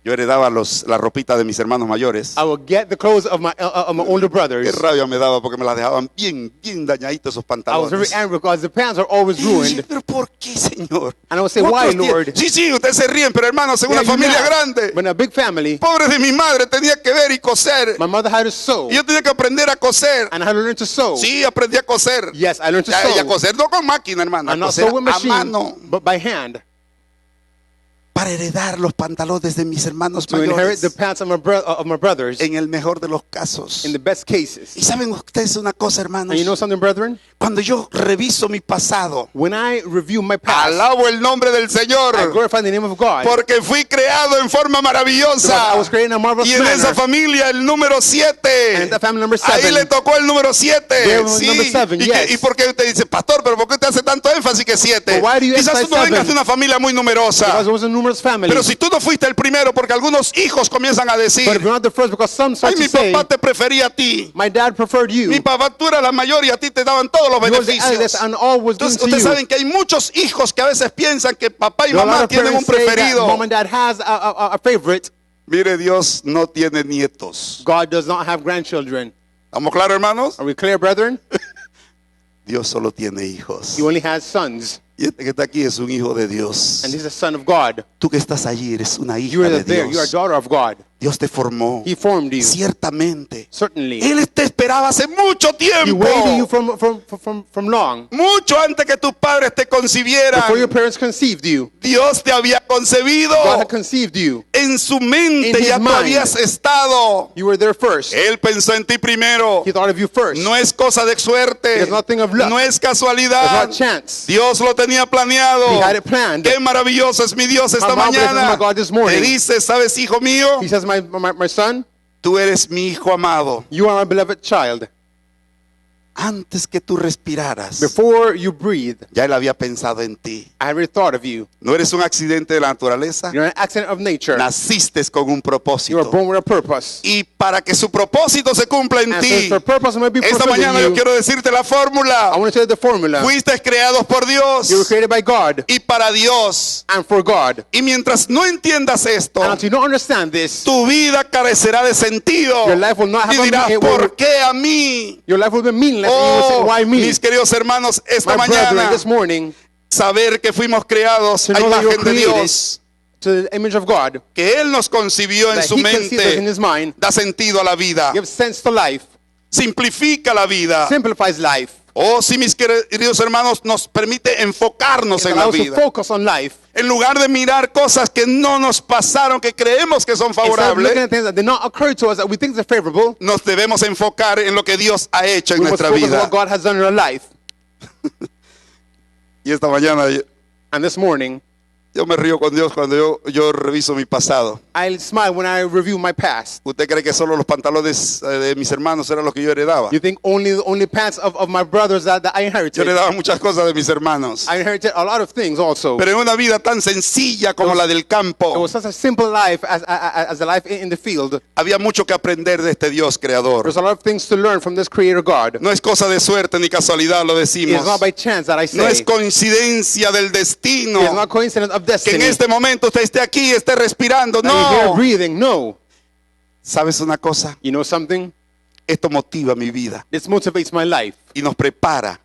Yo heredaba la ropita de mis hermanos mayores. I will get the clothes of my older Qué brothers. rabia me daba porque me las dejaban bien dañaditos esos I was very pantalones. angry because the pants are always Y yo decía, ruined. pero ¿por qué, Señor? And I would say, ¿Cuántos why, tienen? Lord? Sí, ustedes se ríen, pero hermanos, en Yeah, una you familia laugh. grande. But in a big family, Pobre de mi madre, tenía que ver y coser. my mother had to sew. Y yo tenía que aprender a coser. And I had to learn to sew. Sí, aprendí a coser. Yes, I learned to Y a sew. coser no con máquina, hermana, a And not coser sewing a machine, mano. but by hand. Para heredar los pantalones de mis hermanos To inherit mayores. the pants of my brothers En el mejor de los casos. in the best cases. Y saben ustedes una cosa, hermanos. And you know something, brethren? Cuando yo reviso mi pasado, When I review my past, alabo el nombre del I Señor. glorify the name of God. Porque fui creado en forma Because maravillosa. I was created in a marvelous Y en esa manner. familia el número And 7. in that family number Ahí 7. le tocó el número 7. There was number 7, yes. ¿Y por qué usted dice, pastor, pero por qué usted hace tanto énfasis que 7? But why do you Quizás tú emphasize no vengas 7? de una familia muy Because numerosa. it was a numerous family. Pero si tú no fuiste el primero, porque algunos hijos comienzan a decir, But if you're not the first, because some ay, start mi to say, papá te prefería a ti. my dad preferred you. Mi papá, tú eras la mayor y a ti te daban todos los You were the beneficios. eldest and all was given Entonces, to ustedes you. saben que hay muchos hijos que a veces piensan que papá y There are a lot mamá of tienen un parents say that preferido. mom and dad has a favorite. Mire, Dios no tiene nietos. God does not have grandchildren. ¿Estamos claros, hermanos? Are we clear, brethren? Dios solo tiene hijos. He only has sons. Y este que está aquí es un hijo de Dios. And he's a son of God. Tú que estás allí eres una hija You are de there. You are a Dios. daughter of God. Dios te formó. He formed you. Ciertamente. Certainly. Él te esperaba hace mucho He tiempo. waited you from long. Mucho antes que tus padres te concibieran. Before your parents conceived you. Dios te había concebido. God had conceived you. En su mente In his ya tú mind. habías estado. You were there first. Él pensó en ti primero. He thought of you first. No es cosa de suerte. It is nothing of luck. No es It's casualidad. not chance. Dios lo tenía planeado. He had it planned. Qué maravilloso es mi Dios esta How marvelous is mañana. my God this morning. Te dice, ¿sabes, hijo mío? He says, my son, Tú eres mi hijo amado. you are my beloved child. Antes que tú respiraras, Before you breathe, ya Él había pensado en ti. I already thought of you. No eres un accidente de la naturaleza. You're an accident of nature. Naciste con un You were propósito. born with a purpose. Y para que su propósito se cumpla en And so ti, if the purpose might be esta fulfilled in mañana yo you, quiero decirte la I fórmula. want to tell you the formula. Fuiste creados por Dios You were created by God y para Dios. and for God. Y mientras no entiendas esto, And until you don't understand this, tu vida carecerá de sentido. Your life will not have Y dirás, a- ¿por qué a mí? your life will be meaningless. And you will say, Oh, why me? mis queridos hermanos, esta My brethren, mañana, this morning, saber que fuimos creados to a know that you're imagen de created Dios, to the image of God, que Él nos concibió en that su He conceived us in mente, His mind, da sentido a la vida, gives sense to life, simplifica la vida. simplifies life, Oh, sí, mis queridos hermanos, nos permite enfocarnos it en la allows to vida. focus on life. En lugar de mirar cosas que no nos pasaron, que creemos que son Instead of looking favorables, at things that did not occur to us that we think are favorable, nos debemos enfocar en lo que Dios ha hecho en we must nuestra focus on vida. what God has done in our life. Y esta mañana And this morning, yo me río con Dios cuando yo reviso mi pasado. I smile when I review my past. ¿Usted cree que solo los pantalones de mis hermanos eran los que yo heredaba? You think only pants of my brothers that I Yo inherited? heredaba muchas cosas de mis hermanos. I inherited a lot of things also. Pero en una vida tan sencilla como la del It campo, was such a simple life as the life in the field. había mucho que aprender de este Dios creador. There's a lot of things to learn from this Creator God. No es cosa de suerte ni casualidad, lo It's decimos. not by chance that I No say. es coincidencia del It's destino not coincidence of que en destiny. este momento usted esté aquí, esté respirando. That you're here No. breathing. No. ¿Sabes una cosa? You know something? Esto motiva mi vida This motivates my life. y nos prepara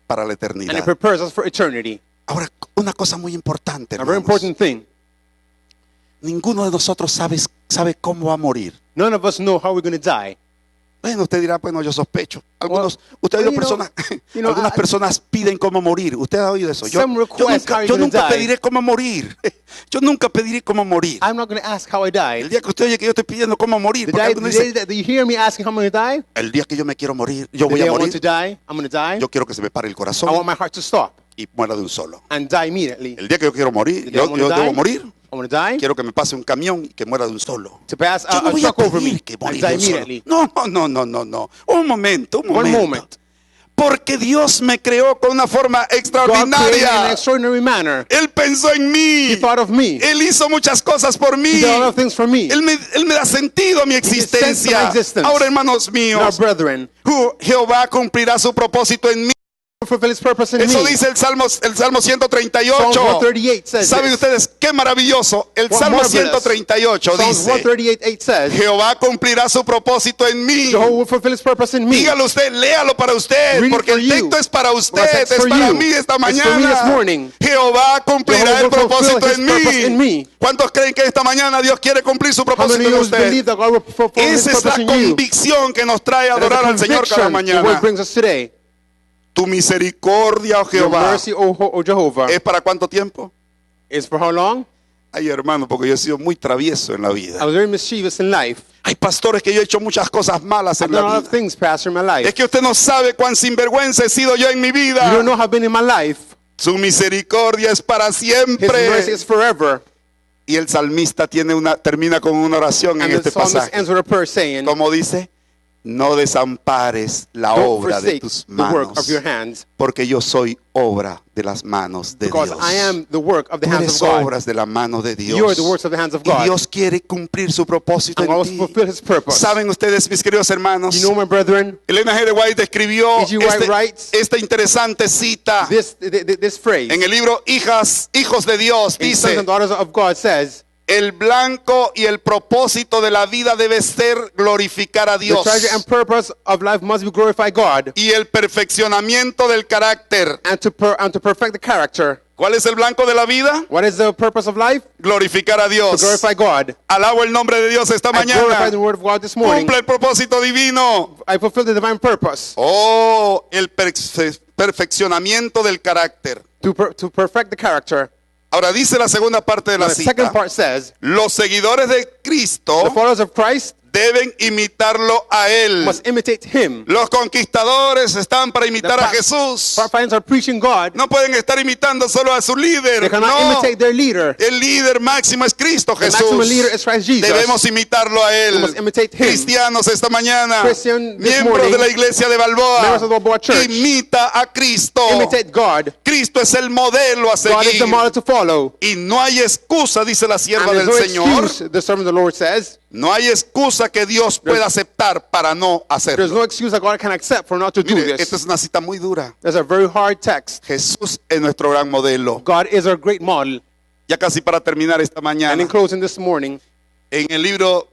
para la And it eternidad. prepares us for eternity. Ahora, una cosa muy importante, A very hermanos. important thing. Ninguno de nosotros sabe cómo va a morir. None of us know how we're going to die. Bueno, usted dirá, bueno, yo sospecho. Usted ha oído you know, personas, you know, algunas personas piden cómo morir. Usted ha oído eso. Some request how you're Yo gonna nunca die. pediré cómo morir. Yo nunca pediré cómo morir. I'm not going to ask how I die. El día que usted oye que yo estoy pidiendo cómo morir, The porque day, alguno the day dice, that you hear me asking how I'm going to die, el día que yo me quiero morir, yo the voy day a I want to morir. die, I'm going to die. Yo quiero que se me pare el I want corazón my heart to stop y muera de un solo. and die immediately. El día que yo quiero morir, The day I yo want to debo die, morir. I want to die Quiero que me pase un camión y que muera de un solo. to pass Yo no a voy a truck over me pedir que and morir die de un solo. immediately. No. Un momento. One moment. Porque Dios me creó con una forma God created in an extraordinaria. extraordinary manner. Él pensó en mí. He thought of me. Él hizo muchas cosas por mí. He did a lot of things for me. Él me da sentido a mi sense to my existencia. existence. Ahora, hermanos Now, míos, brethren, Jehová cumplirá su propósito en mí. fulfill His purpose in Eso me. dice el Salmo Psalms 138. 138 says ¿Saben this. ustedes qué maravilloso? El What Salmo marvelous. 138 Psalms dice: 138:8 says, Jehová cumplirá su propósito en mí. Jehovah will fulfill His purpose in me. Dígalo usted, léalo para usted, Read it porque for el you. texto es para usted, Well, it's es for para you. mí esta It's for me this mañana. morning. Jehová cumplirá Jehovah el will fulfill propósito his purpose in en mí. me. ¿Cuántos creen que esta mañana Dios quiere cumplir su How many propósito of en you usted? believe that God will fulfill His Esa es la purpose in you? convicción que nos trae a That is the adorar al Señor cada conviction the word mañana. brings us today. Tu misericordia, oh Your Jehová, mercy, O Jehovah, ¿es para cuánto tiempo? is for how long? Ay, hermano, porque yo he sido muy travieso en la I vida. was very mischievous in life. Hay pastores que yo he hecho muchas cosas malas I've en la done a lot of vida. things, Pastor, in my life. Es que usted no sabe cuán sinvergüenza he sido yo en mi You vida. don't know how I've been in my life. Su misericordia es para His mercy siempre. is forever. Y el salmista termina con una oración en And the este psalmist pasaje. ends with a prayer saying, Como dice, no desampares la don't obra de forsake tus the work of manos, your hands, porque yo soy obra de las manos de because Dios. I am the work of the Tú hands eres of God. obras de la mano de Dios. You are the works of the hands of Y God. Dios quiere cumplir su propósito And God en will ti. fulfill His purpose. ¿Saben ustedes, mis queridos hermanos? You know, my brethren, Elena G. de White escribió E.G. White writes esta interesante cita this phrase en el libro Hijos de Dios. in Sons Dice, and Daughters of God says, el blanco y el propósito de la vida debe ser glorificar a the Dios. treasure and purpose of life must be glorify God, Y el perfeccionamiento del carácter. and to perfect the character. ¿Cuál es el blanco de la vida? What is the purpose of life? Glorificar a To Dios. glorify God. Alabo el nombre de Dios esta I glorify mañana. the word of God this morning. Cumple el propósito divino. I fulfill the divine purpose Oh, el perfeccionamiento del carácter. to perfect the character. Ahora dice la segunda parte de la The second cita. part says, Los seguidores de the Cristo followers of Christ deben imitarlo a él. must imitate him. Los conquistadores están para imitar a Jesús. Pathfinders are preaching God. No pueden estar imitando solo a su They líder. cannot No, imitate their leader. el líder máximo es Cristo The maximum leader Jesús. is Christ Jesus. Debemos imitarlo a We él. must imitate him. Cristianos esta mañana, Christian, this miembros morning, de la iglesia de Balboa, members of the Balboa Church, imita a Cristo. imitate God. Cristo es el modelo a God is the seguir. model to follow. Y no hay excusa, dice la And sierva there's del no Señor. excuse, the servant of the Lord says, No hay excusa que Dios pueda aceptar para no there's hacerlo. no excuse that God can accept for not to do Mire, this. esta es una cita muy dura. That's a very hard text. Jesús es nuestro gran modelo. God is our great model. Ya casi para terminar esta And mañana, in closing this morning, en el libro,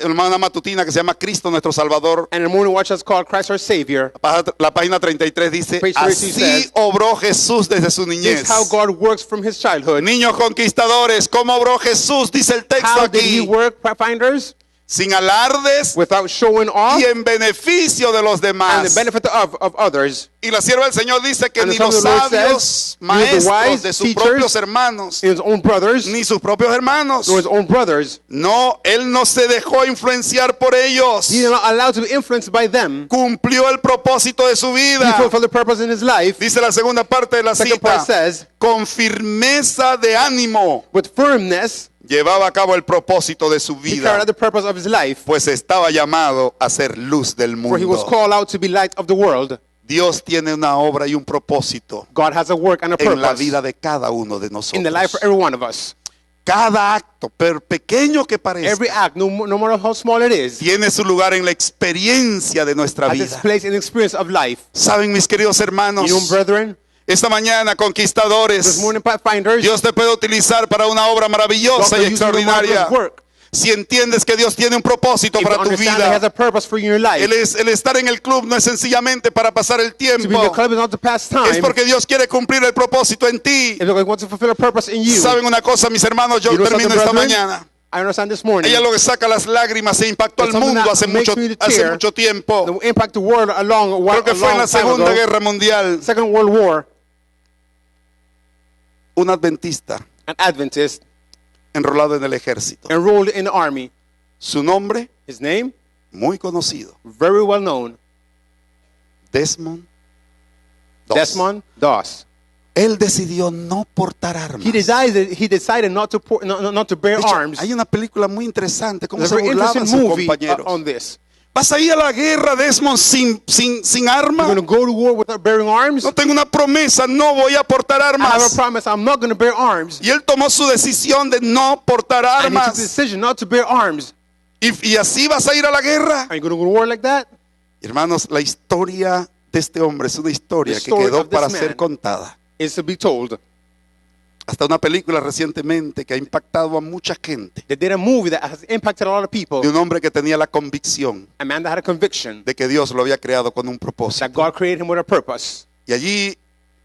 una matutina que se llama Cristo nuestro Salvador, and the morning watch is called Christ our Savior. la página 33 dice, Page 33 así says, obró Jesús desde su This niñez. is how God works from his childhood. Niños conquistadores, ¿cómo obró Jesús? Dice el texto How did he aquí, work, pathfinders? sin alardes Without showing off y en beneficio de los and the demás. benefit of others. Y la sierva del Señor dice que And the ni los servant of the Lord sabios, says, maestros neither the wise de sus teachers, propios hermanos, His own brothers, ni sus propios hermanos. nor his own brothers. No, él no se dejó influenciar por ellos. He is not allowed to be influenced by them. Cumplió el propósito de su He vida. fulfilled the purpose in his life. Dice la segunda parte de la Second part cita. says, Con firmeza de ánimo with firmness, llevaba a cabo el propósito de su he carried vida, out the purpose of his life, pues estaba llamado a ser luz del for he was mundo. called out to be light of the world. Dios tiene una obra y un propósito God has a work and a en la purpose vida de cada uno de in the life nosotros. for every one of us. Cada acto, per pequeño que parezca, Every act, no matter how small it is, tiene su lugar en la experiencia de nuestra has its vida. place in the experience of life. Saben, mis queridos hermanos, You know, brethren, esta mañana, this conquistadores, morning, pathfinders, Dios te puede utilizar para una obra God maravillosa can y use you in a marvelous extraordinaria. work. Si entiendes que Dios tiene un propósito If you para tu understand that he has vida, a purpose for you in your life, el estar en el club no es sencillamente para pasar el to be in the tiempo, club is not to pass es time. porque Dios quiere cumplir el propósito en ti. If God wants to fulfill a purpose in you, Saben una cosa, mis hermanos, yo you know termino something, esta brethren? mañana. I understand this morning. Ella lo que saca las lágrimas e impactó al It's something mundo that makes me to hace tear. mucho tiempo. The impact the world a long Creo que fue en la time Segunda ago. Guerra Mundial. Second World War, Un adventista an Adventist enrolado en el ejército. enrolled in the army. Su nombre, His name, muy conocido, very well known, Desmond Doss. Desmond Doss. Él decidió no portar armas. He decided not to bear De hecho, arms. hay una película muy interesante, cómo There's a se very burlaban interesting sus movie compañeros. on this. ¿Vas a ir a la guerra, Desmond, sin arma? You're going to go to war without bearing arms? No tengo una promesa, no voy a portar I have a armas. promise. I'm not going to bear arms. Y él tomó su decisión de no portar And he took the armas. decision not to bear arms. Y así vas a ir a la guerra. Are you going to go to war like that? Hermanos, la historia de este hombre es una historia The que story quedó of this para man. ser contada. Is to be told. Hasta una película recientemente que ha impactado a mucha gente. They did a movie that has impacted a lot of people. De un hombre que tenía la convicción A man that had a conviction de que Dios lo había creado con un that propósito. God created him with a purpose. Y allí,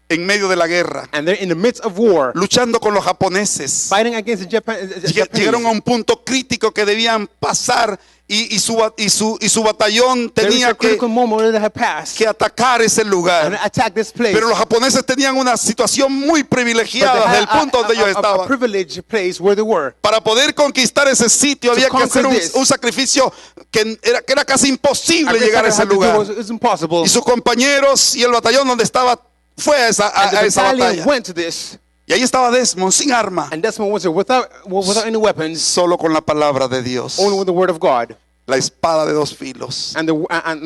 en medio de la guerra, And they're in the midst of war, luchando con los japoneses, fighting against the llegaron a Japanese. un punto crítico que debían pasar y su batallón There is tenía a critical moment that had passed que atacar ese and lugar. attack this place. Pero los japoneses tenían una situación muy But they privilegiada had desde el punto donde ellos a estaban. privileged place where they were. Para poder conquistar ese sitio había que hacer conquer this. un sacrificio que era casi I imposible guess llegar a what I ese had to do lugar. was impossible. Y sus compañeros y el batallón donde estaba fue a esa And the esa battalion batalla. went to this, Y ahí estaba Desmond sin arma, and Desmond was there without any weapons, solo con la palabra de Dios, only with the word of God la espada de dos filos. and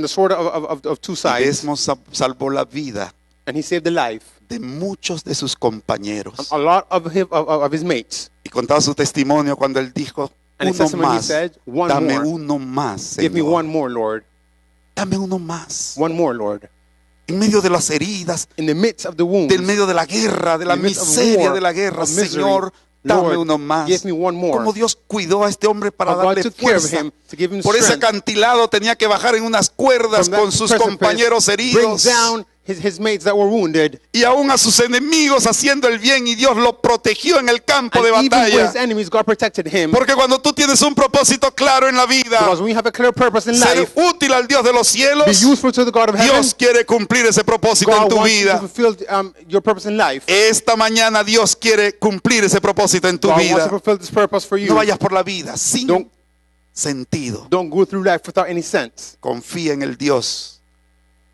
the sword of two Y sides. Desmond salvó la vida And he saved the life de muchos de sus compañeros. a lot of his mates. Y contaba su testimonio cuando él dijo, And his uno testimony, he más, said, one dame more. uno más, Give me Señor. one more, Lord. Dame uno más. One more, Lord. En medio de las heridas, In the midst of the wounds, del medio de la guerra, de la in the midst of miseria war, de la guerra, of misery, Señor, dame Lord, uno más. give me one more. Como Dios cuidó a este hombre para How God darle took care of fuerza. him to give him Por ese strength. acantilado tenía que bajar en unas cuerdas From that con sus precipice, compañeros bring heridos. down his mates that were wounded, Y aún a sus enemigos haciendo el bien, y Dios lo protegió en el campo and de even with batalla. his enemies, God protected him. Porque cuando tú tienes un propósito claro en la vida, Because when you have a clear purpose in ser life, útil al Dios de los cielos, be useful to the God of heaven. Dios quiere cumplir ese propósito en God tu wants you to vida. fulfill your purpose in life. Esta mañana Dios quiere cumplir ese propósito en tu God wants to vida. fulfill this purpose for you. No vayas por la vida sin sentido. Don't go through life without any sense. Confía en el Dios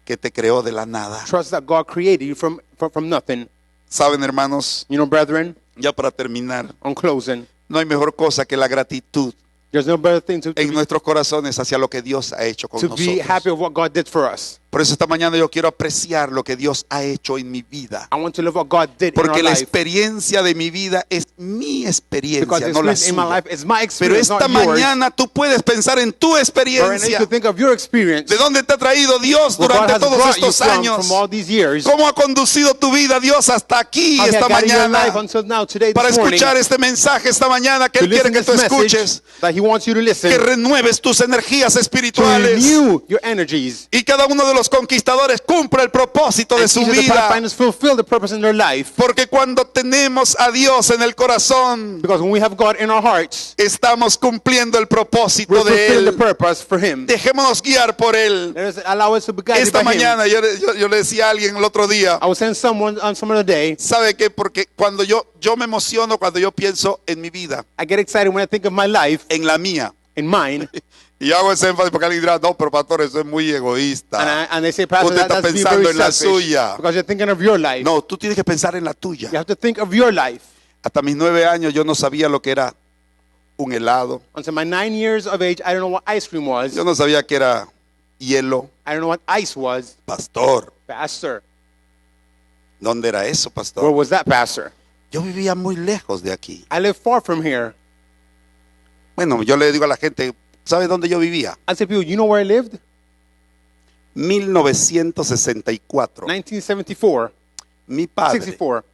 que te creó de la nada. Trust that God created you from nothing. Saben, hermanos, You know, brethren, ya para terminar, on closing, no hay mejor cosa que la gratitud there's no better thing to en be nuestros corazones hacia lo que Dios ha hecho con happy nosotros. of what God did for us. Por eso esta mañana yo quiero apreciar lo que Dios ha hecho en mi vida. I want to live what God did in Porque our la life. experiencia de mi vida es mi Because experiencia, the no la experience in my suya. life is my Pero experience, esta not yours. mañana tú puedes pensar en tu Or you experiencia. could think of your experience. ¿De dónde te ha traído Dios Where God durante has todos brought you estos años? from all these years. ¿Cómo ha conducido tu vida Dios hasta aquí How he esta had guided your life mañana? until now, today, Para this morning, escuchar este mensaje esta mañana que to Él quiere listen que to tú this message escuches. that He wants you to listen, Que renueves tus energías to espirituales. renew your energies. Y cada uno de los conquistadores cumpla el propósito de And su each of the vida. pathfinders fulfill the purpose in their life. Porque cuando tenemos a Dios en el corazón, Because when we have God in our hearts, estamos cumpliendo el propósito we're de fulfilling the Él. purpose for Him. Dejémonos guiar por Él. Let us allow us to be guided Esta by Him. mañana yo le decía a alguien el otro día, I was saying someone on some other day, ¿sabe qué? Porque cuando yo me emociono cuando yo pienso en mi vida, I get excited when I think of my life, en la mía. in mine, Y hago ese énfasis porque alguien dirá, no, pero pastor, eso es muy egoísta. and they say, Pastor, Usted está that's being pensando very en la selfish. suya. Because you're thinking of your life. No, tú tienes que pensar en la tuya. You have to think of your life. Hasta mis 9 años yo no sabía lo que era un helado. Until my 9 years of age, I don't know what ice cream was. Yo no sabía que era hielo. I don't know what ice was. Pastor, Pastor, ¿dónde era eso, where pastor? was that, Pastor? Yo vivía muy lejos de aquí. I live far from here. Bueno, yo le digo a la gente, ¿sabe dónde yo vivía? I say, people, you know where I lived? 1964. 1974, Mi padre 64.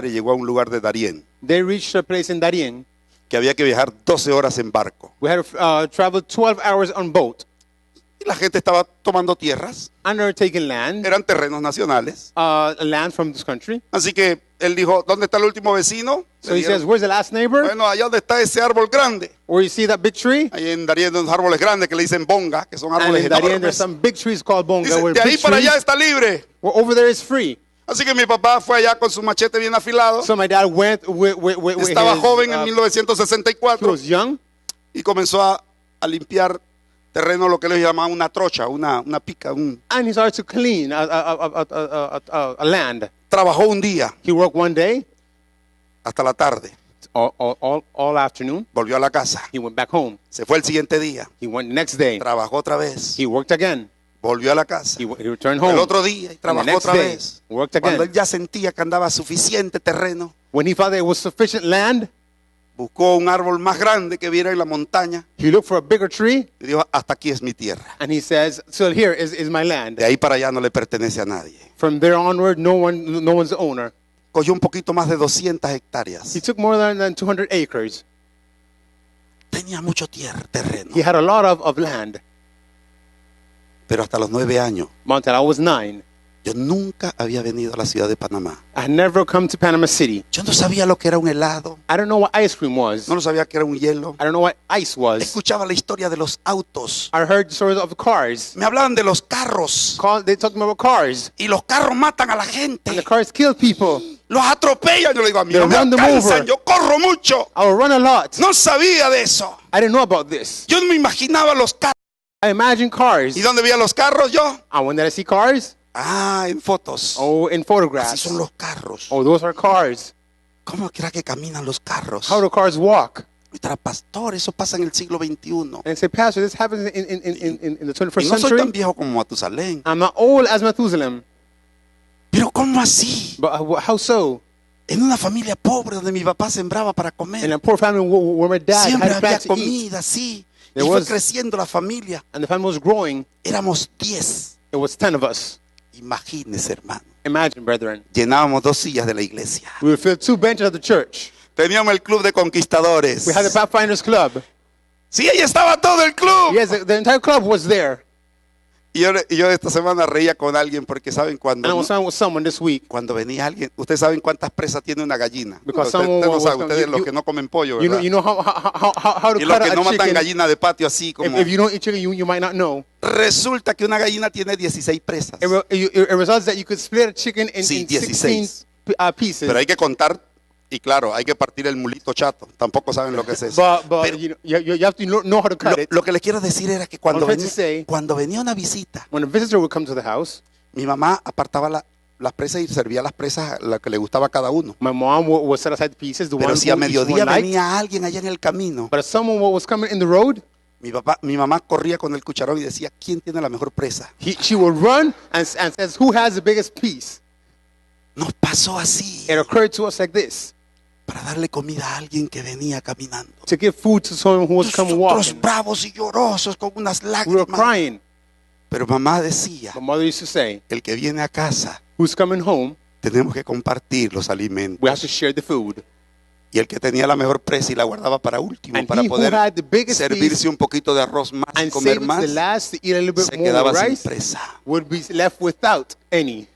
llegó a un lugar de Darién They reached a place in Darien. que había que viajar 12 horas en barco. We had to travel 12 hours on boat. Y la gente estaba tomando tierras, Undertaking land, eran terrenos nacionales. land from this country. Así que él dijo, ¿dónde está el último vecino? So Le he dijeron, says, where's the last neighbor? bueno, allá donde está ese árbol grande. Where you see that big tree? Ahí en Darién hay unos árboles grandes que le dicen bonga, que son And árboles in Darien, there's enormes. some big trees called bonga. Dice, Where de ahí big para allá trees, está libre. where over there is free. Así que mi papá fue allá con su machete bien afilado. So my dad went with Estaba his, joven en he 1964 was young. y comenzó a limpiar terreno, lo que ellos llamaban una trocha, una pica. And he started to clean a land. Trabajó un día He worked one day, hasta la tarde. all afternoon. Volvió a la casa. He went back home. Se fue el siguiente día. He went next day. Trabajó otra vez. He worked again. Volvió a la casa. He returned El home. otro día y And the trabajó next otra day, vez. worked Cuando él again. ya sentía que andaba suficiente terreno, When he found there was sufficient land, buscó un árbol más grande que viera en la montaña he looked for a bigger tree, y dijo, hasta aquí es mi tierra. and he says, so here is my land. De ahí para allá no le pertenece a nadie. From there onward, no one's the owner. Cogió un poquito más de 200 hectáreas. He took more than 200 acres. Tenía mucho terreno. He had a lot of land. Pero hasta los 9 años, Until I was 9, yo nunca había venido a la ciudad de Panamá. I had never come to Panama City. Yo no sabía lo que era un helado. I don't know what ice cream was. No lo sabía que era un hielo. I don't know what ice was. Escuchaba la historia de los autos. I heard stories of cars. Me hablaban de los carros. They talked about cars. Y los carros matan a la And the gente. cars kill people. Los atropellan. Yo le digo, a mí They no me run them alcanzan. over. Yo corro mucho. I would run a lot. No sabía de eso. I didn't know about this. Yo no me imaginaba los carros. I imagine cars. ¿Y dónde veía los carros yo? And when did I see cars? Ah, en fotos. Oh, in Así photographs. son los carros. Oh, those are cars. ¿Cómo será que caminan los carros? How do cars walk? Nuestra pastor, eso pasa en el siglo XXI. And say, Pastor, this happens in the 21st Y no soy century. tan viejo como Matusalén. I'm not old as Methuselah. Pero ¿cómo así? But how so? En una familia pobre donde mi papá sembraba para comer. In a poor family where my dad Siempre had había plans to eat. comida, sí. Y There fue was- creciendo la familia. And the family was growing. Éramos 10. It was 10 of us. Imagínese, hermano. Imagine, brethren. Llenábamos 2 sillas de la iglesia. We would fill 2 benches at the church. Teníamos el club de conquistadores. We had the Pathfinders Club. Sí, ahí estaba todo el club. Yes, the entire club was there. Y yo esta semana reía con alguien porque saben And I was talking with someone this week. cuando venía alguien, ustedes saben cuántas presas tiene una gallina. Because Ustedes someone no was saben, coming. ustedes los You- que no comen pollo, You ¿verdad? know how to Y los cut que a no matan chicken. gallina de patio así como. If you don't eat chicken, you might not know. Resulta que una gallina tiene 16 presas. It results that you could split a chicken in Sí, 16 16. pieces. Pero hay que contar Y claro, hay que partir el mulito chato. Tampoco saben lo que es eso. But Pero you have to know how to cut it. lo que les quiero decir era que I'm trying to say- cuando venía una visita, When a visitor would come to the house, mi mamá apartaba las presas y servía las presas a la que le gustaba a cada uno. my mom would set aside the pieces, the Pero ones si a who each mediodía one liked. venía alguien allá en el camino, But if someone was coming in the road, mi mamá corría con el cucharón y decía, ¿quién tiene la mejor presa? she would run and says, "Who has the biggest piece?" Nos pasó así It occurred to us like this: para darle comida a alguien que venía caminando. to give food to someone who was coming Nosotros walking. bravos y llorosos con unas We were lágrimas. crying. Pero mamá decía, My mother used to say, el que viene a casa, "Who's coming home? tenemos que compartir los alimentos. We have to share the food." Y el que tenía la mejor presa y la guardaba para último, And para he who poder had the biggest servirse un poquito de arroz más y and comer save it to más, the last to eat a little bit se more quedaba sin rice presa. would be left without any.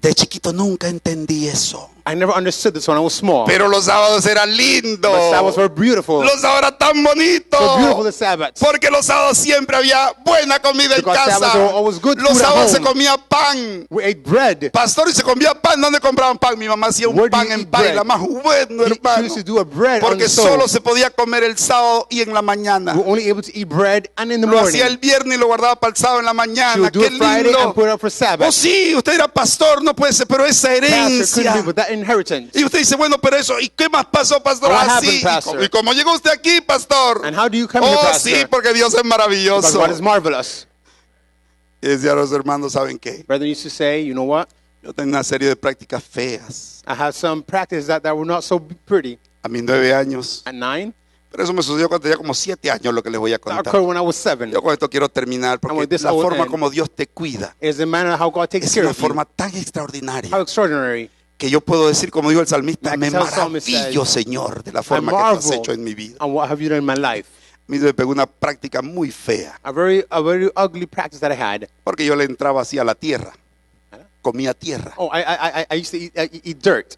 De chiquito nunca entendí eso. I never understood this when I was small. Pero los sábados eran lindos. But Sabbaths were beautiful. Los sábados eran tan So beautiful bonitos. the Sabbaths. Porque los sábados siempre había buena comida en Because casa. Sabbaths were always good Los food at sábados se home. comía pan. We ate bread. Pastor, y se comía pan. ¿Dónde compraban pan? Mi mamá hacía un Where do pan you en eat bread? paila más bueno, She hermano. used to do a bread on Porque the solo stove. se podía comer el sábado y en la mañana. We were only able to eat bread and in the Lo morning. hacía el viernes y lo guardaba para el sábado en la She mañana. would do ¡Qué it Friday lindo! and put it up for Sabbath. Oh, sí, usted era pastor, no puede ser, pero esa Pastor couldn't herencia. be with that inheritance. Y usted dice, bueno, pero eso, ¿y qué más pasó, pastor? What Así. happened, pastor? ¿Y cómo llegó usted aquí, pastor? And how do you come here, Oh, Pastor? sí, porque Dios es Because maravilloso. God is marvelous. Y decía a los hermanos, ¿saben qué? Brethren used to say, you know what? Yo tengo una serie de prácticas feas. I have some practices that were not so pretty. A mis 9 años. At 9, Pero eso me sucedió cuando tenía como 7 años, lo que les voy a that contar. occurred when I was 7. Yo con esto quiero terminar, And porque with this la I will forma end. como Dios te cuida It's the manner how God takes es care una of you. forma tan extraordinaria. How extraordinary. Que yo puedo decir, como dijo el salmista, Like me the psalmist maravillo, said, Señor, de la I forma que tú has marvel hecho en mi vida. on what have you done in my life. A mí me pegó una práctica muy fea, A very ugly practice that I had. porque yo le entraba así a la tierra, comía tierra. Oh, I used to eat dirt.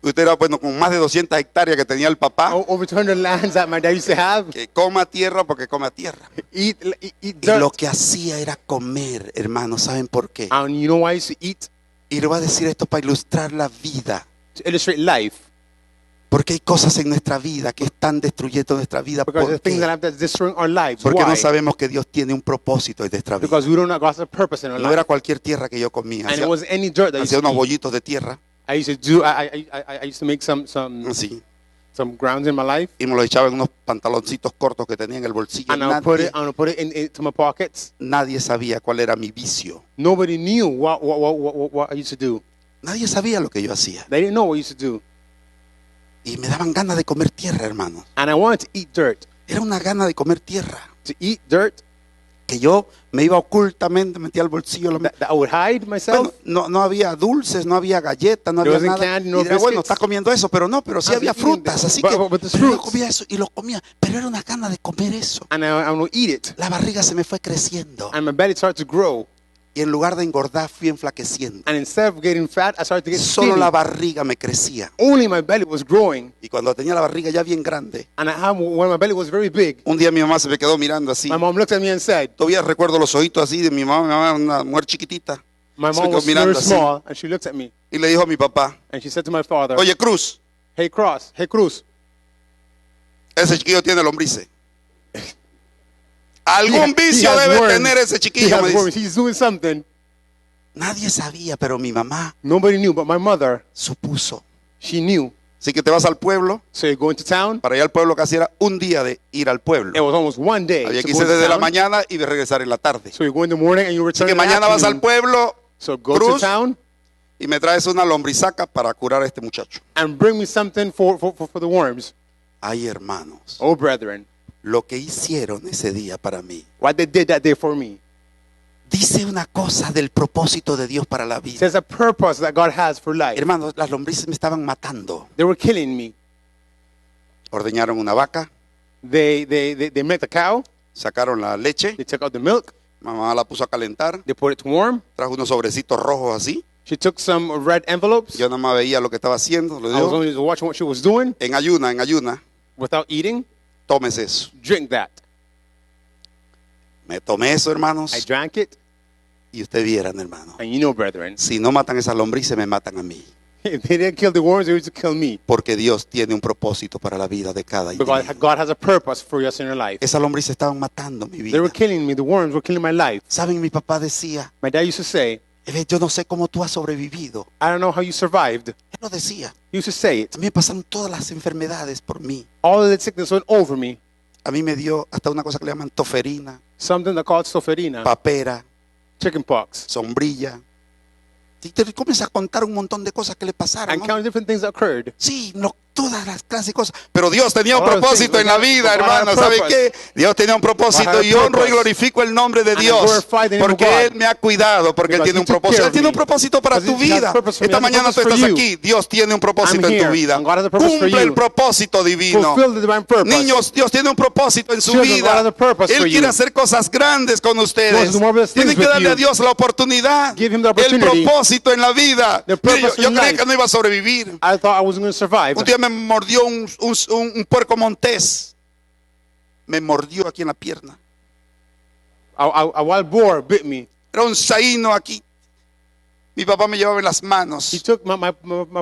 Usted era, bueno, con más de 200 hectáreas que tenía el papá, Over 200 lands that my dad used to have. que coma tierra porque come tierra. Eat Y dirt. lo que hacía era comer, hermanos, ¿saben por qué? And you know why I used to eat? Y le voy a decir esto para ilustrar la vida, To illustrate life. porque hay cosas en nuestra vida que están destruyendo nuestra vida. Because ¿Por the things qué? that's destroying our lives. Porque Why? no sabemos que Dios tiene un propósito en nuestra vida. Because we don't know God's purpose in our No life. era cualquier tierra que yo comía. And it was any dirt that I used Hacía to unos eat. bollitos de tierra, I used to do. I used to make some así, grounds in my life, y me lo echaba en unos pantaloncitos cortos que tenía en el bolsillo. and I'll put it into my pockets. Nadie sabía cuál era mi vicio. Nobody knew what I used to do. Nadie sabía lo que yo hacía. They didn't know what I used to do. Y me daban ganas de comer tierra, hermanos. And I wanted to eat dirt. Era una gana de comer tierra. To eat dirt Que yo me iba ocultamente, metía al bolsillo. that I would hide myself. Bueno, no había dulces, no había galletas, no There había wasn't nada. candy, no Y diría, bueno, biscuits. está comiendo eso, pero no, pero sí I was había eating frutas, this, así but- que but there's pero yo fruits. comía eso y lo comía. Pero era una gana de comer eso. And I would eat it. La barriga se me fue creciendo. And my belly started to grow. Y en lugar de engordar, fui enflaqueciendo. And instead of getting fat, I started to get Solo skinny. la barriga me crecía. Only my belly was growing. Y cuando tenía la barriga ya bien grande, And when my belly was very big, un día mi mamá se me quedó mirando así. my mom looked at me and said, Todavía recuerdo los ojitos así de mi mamá, una mujer chiquitita. my Se me mom quedó was very mirando así. small, and she looked at me. Y le dijo a mi papá, And she said to my father, oye, Cruz, hey Cruz, ese chiquillo tiene lombrices. Algún vicio has debe worms. tener ese He chiquillo, me has dice. worms. He's doing something. Nadie sabía, pero mi mamá Nobody knew, but my mother, supuso. she knew. Así que te vas al pueblo. So you go into town. Para ir al pueblo casi era un día de ir al pueblo. It was almost one day. Había to que go irse into desde la town. mañana y regresar en la tarde. So you go in the morning and you Así return que in the mañana vas al afternoon. pueblo So go to Cruz. town y me traes una lombrizaca para curar a este muchacho. and bring me something for the worms. Ay, hermanos, Oh, brethren, lo que hicieron ese día para mí. what they did that day for me. Dice una cosa del propósito de Dios para la vida. There's a purpose that God has for life. Hermanos, las lombrices me estaban matando. They were killing me. Ordeñaron una vaca, They met the cow. sacaron la leche, They took out the milk. mamá la puso a calentar, They put it to warm. trajo unos sobrecitos rojos así. She took some red envelopes. Yo nada más veía lo que estaba haciendo. Le I was digo, only watching what she was doing en ayuna, without eating. tómese eso. Drink that. Me tomé eso, I hermanos, drank it. y ustedes vieran, hermano. And you know, brethren, Si no matan esas lombrices, me matan a mí. If they didn't kill the worms, they used to kill me. Porque Dios tiene un propósito para la vida de cada Because individuo. God has a purpose for us in your life. Esas lombrices estaban matando mi They were vida. killing me. The worms were killing my life. ¿Saben? Mi papá decía, My dad used to say, yo no sé cómo tú has sobrevivido. I don't know how you survived. Él lo decía. He used to say it. A mí me pasaron todas las enfermedades por mí. All of the sickness went over me. A mí me dio hasta una cosa que le llaman toferina, Something that called soferina, papera, chickenpox, sombrilla. Y te comienzas a contar un montón de cosas que le pasaron. and ¿no? counting different things that occurred. Sí, todas las clases de cosas. Pero Dios tenía un All those propósito things, en la but vida, God had a hermano. ¿Sabe purpose. qué? Dios tenía un propósito God had a y honro y purpose. glorifico el nombre de And I Dios. glorify the name of Porque God. Él me ha cuidado, porque Él Because tiene He un took propósito. care Él of tiene un me. propósito para Because tu He has vida. a purpose for me. Esta He has a mañana tú purpose estás for you. aquí. Dios tiene un propósito I'm en tu here, vida. and God has a purpose for Cumple el you. propósito divino. Fulfill the divine purpose. Niños, Dios tiene un propósito en su Children, God has vida. a purpose Él for quiere you. hacer cosas grandes con He wants ustedes. to do marvelous things Tienen que with darle you. a Dios la oportunidad. Give Him the El opportunity. propósito en la vida. The Mire, purpose yo in creí life. que no iba a sobrevivir. I thought I wasn't going to survive. Un día me mordió un puerco montés. Me mordió aquí en la pierna. A wild boar bit me. Era un saíno aquí. Mi papá me llevaba en las He manos. took my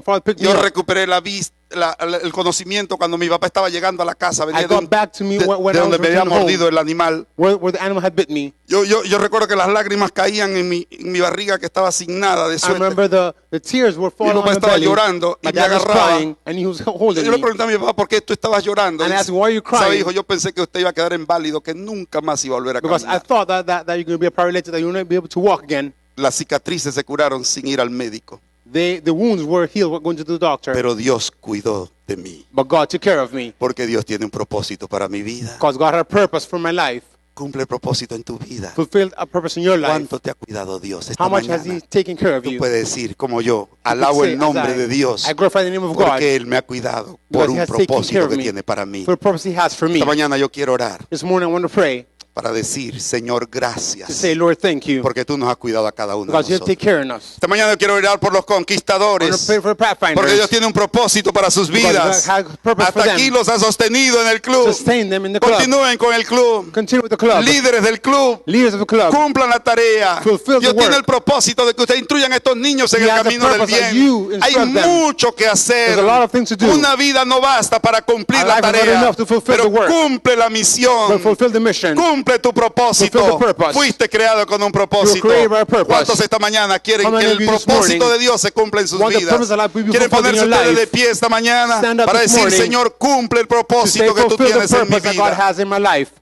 father picked me Yo up. recuperé el conocimiento cuando mi papá estaba llegando a la casa. Venía I got back to me de when I donde was me había returning home. mordido el animal. Where the animal had bit me. Yo recuerdo que las lágrimas caían en mi barriga, que estaba sin nada de I suerte. remember the tears were Mi falling papá on my estaba belly. llorando y My me dad was agarraba. crying and he was holding Yo le me. pregunté a mi papá, ¿por qué tú estabas llorando? And I Dice, asked, "Why are you crying?" ¿sabe, hijo? Yo pensé que usted iba a quedar inválido, que nunca más iba a volver a Because I caminar. thought that you're going to be a paralytic, that you're not be able to walk again. Las cicatrices se curaron sin ir al médico, The wounds were healed going to the doctor. pero Dios cuidó de mí, But God took care of me. porque Dios tiene un propósito para mi vida. Because God had a purpose for my life. Cumple el propósito en tu vida. Fulfilled a purpose in your life. ¿Cuánto te ha cuidado Dios esta How much has mañana? He taken care of Tú you? puedes decir, como yo, You could alabo say, el nombre as de Dios, I glorify the name of God porque Él me ha cuidado por because He un has taken care propósito of que me tiene para mí. for the purpose He has for me. Esta mañana yo quiero orar This morning I want to pray para decir, Señor, to gracias, say, Lord, thank you. porque tú nos has cuidado a cada uno de Because you have nosotros. taken care of us. Esta mañana yo quiero orar por los I want to conquistadores, pray for the pathfinders. porque Dios tiene un propósito para sus Because vidas. God has purpose for Hasta aquí them. los ha sostenido en el club. Sustain them in the club. Continúen con el club. Continue with the club. Líderes del club, Leaders of the club. cumplan la tarea. Fulfill the Dios tiene work. el propósito de que ustedes instruyan a estos niños en He el has a camino del purpose that bien. you Hay instruct them. mucho que hacer. There's a lot of things to do. Una vida no basta para cumplir A la life is not tarea, enough to fulfill pero the work. cumple la misión. But fulfill the mission. Cumple tu propósito. Fulfill the purpose. Fuiste creado con un propósito. You were created by a purpose. ¿Cuántos esta mañana quieren How many que of el you this propósito morning de Dios se cumpla en sus want the vidas? purpose of life to be Quieren fulfilled in ponerse your ustedes life? de pie esta mañana Stand up para this decir, morning Señor, cumple el To say, propósito que tú fulfill the tienes en mi purpose that God vida. has in my life.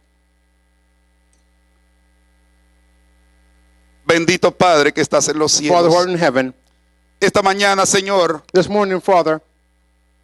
Bendito Padre que estás en los Father who art cielos. in heaven, Esta mañana, Señor, this morning, Father,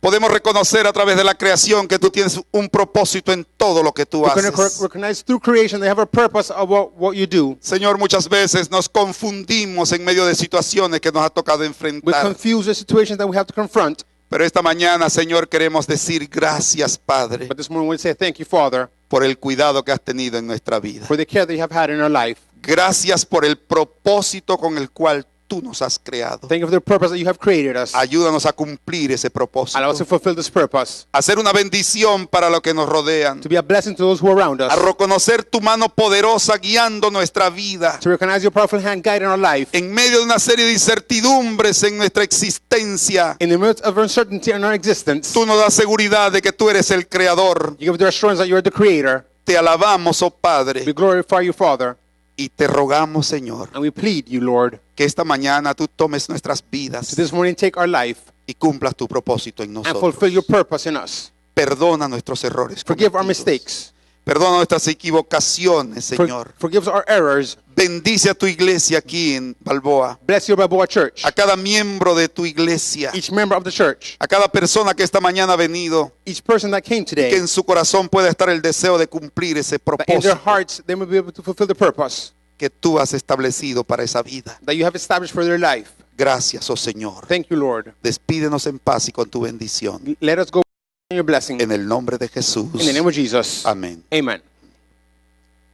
podemos reconocer a través de la creación que tú tienes un propósito en todo lo que tú we can haces. recognize through creation they have a purpose of what you do. Señor, muchas veces nos confundimos en medio de situaciones que nos ha tocado We enfrentar. confuse the situations that we have to confront. Pero esta mañana, Señor, queremos decir gracias, Padre, But this morning we say thank you, Father, por el cuidado que has tenido en nuestra vida. for the care that you have had in our life. Gracias por el propósito con el cual tú nos has creado. Thank you for the purpose that you have created us. Ayúdanos a cumplir ese propósito. Allow us to fulfill this purpose, A ser una bendición para los que nos rodean. to be a blessing to those who are around us, A reconocer tu mano poderosa guiando nuestra vida. to recognize your powerful hand guiding our life. En medio de una serie de incertidumbres en nuestra existencia, In the midst of uncertainty in our existence, tú nos das seguridad de que tú eres el creador. you give the assurance that you are the creator. Te alabamos, oh Padre, We glorify you, Father, y te rogamos, Señor, and we plead you, Lord, que esta mañana tú tomes nuestras vidas to this morning take our life y cumplas tu propósito en and fulfill nosotros. your purpose in us. Perdona nuestros errores. Forgive our cometidos. mistakes. Perdona nuestras equivocaciones, Señor. Forgive us our errors. Bendice a tu iglesia aquí en Balboa. Bless your Balboa Church, A cada miembro de tu iglesia. each member of the church, A cada persona que esta mañana ha venido. each person that came Que today, en su corazón pueda estar el deseo de cumplir ese that in their propósito hearts they may be able to fulfill the purpose que tú has establecido para esa vida. that you have established for their life. Gracias, oh Señor. Thank you, Lord. Despídenos en paz y con tu bendición. Let us go in your blessing. En el nombre de Jesús. In the name of Jesus. Amén. Amen.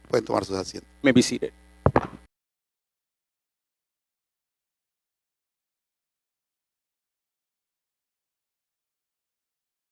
Pueden tomar sus asientos. May be seated.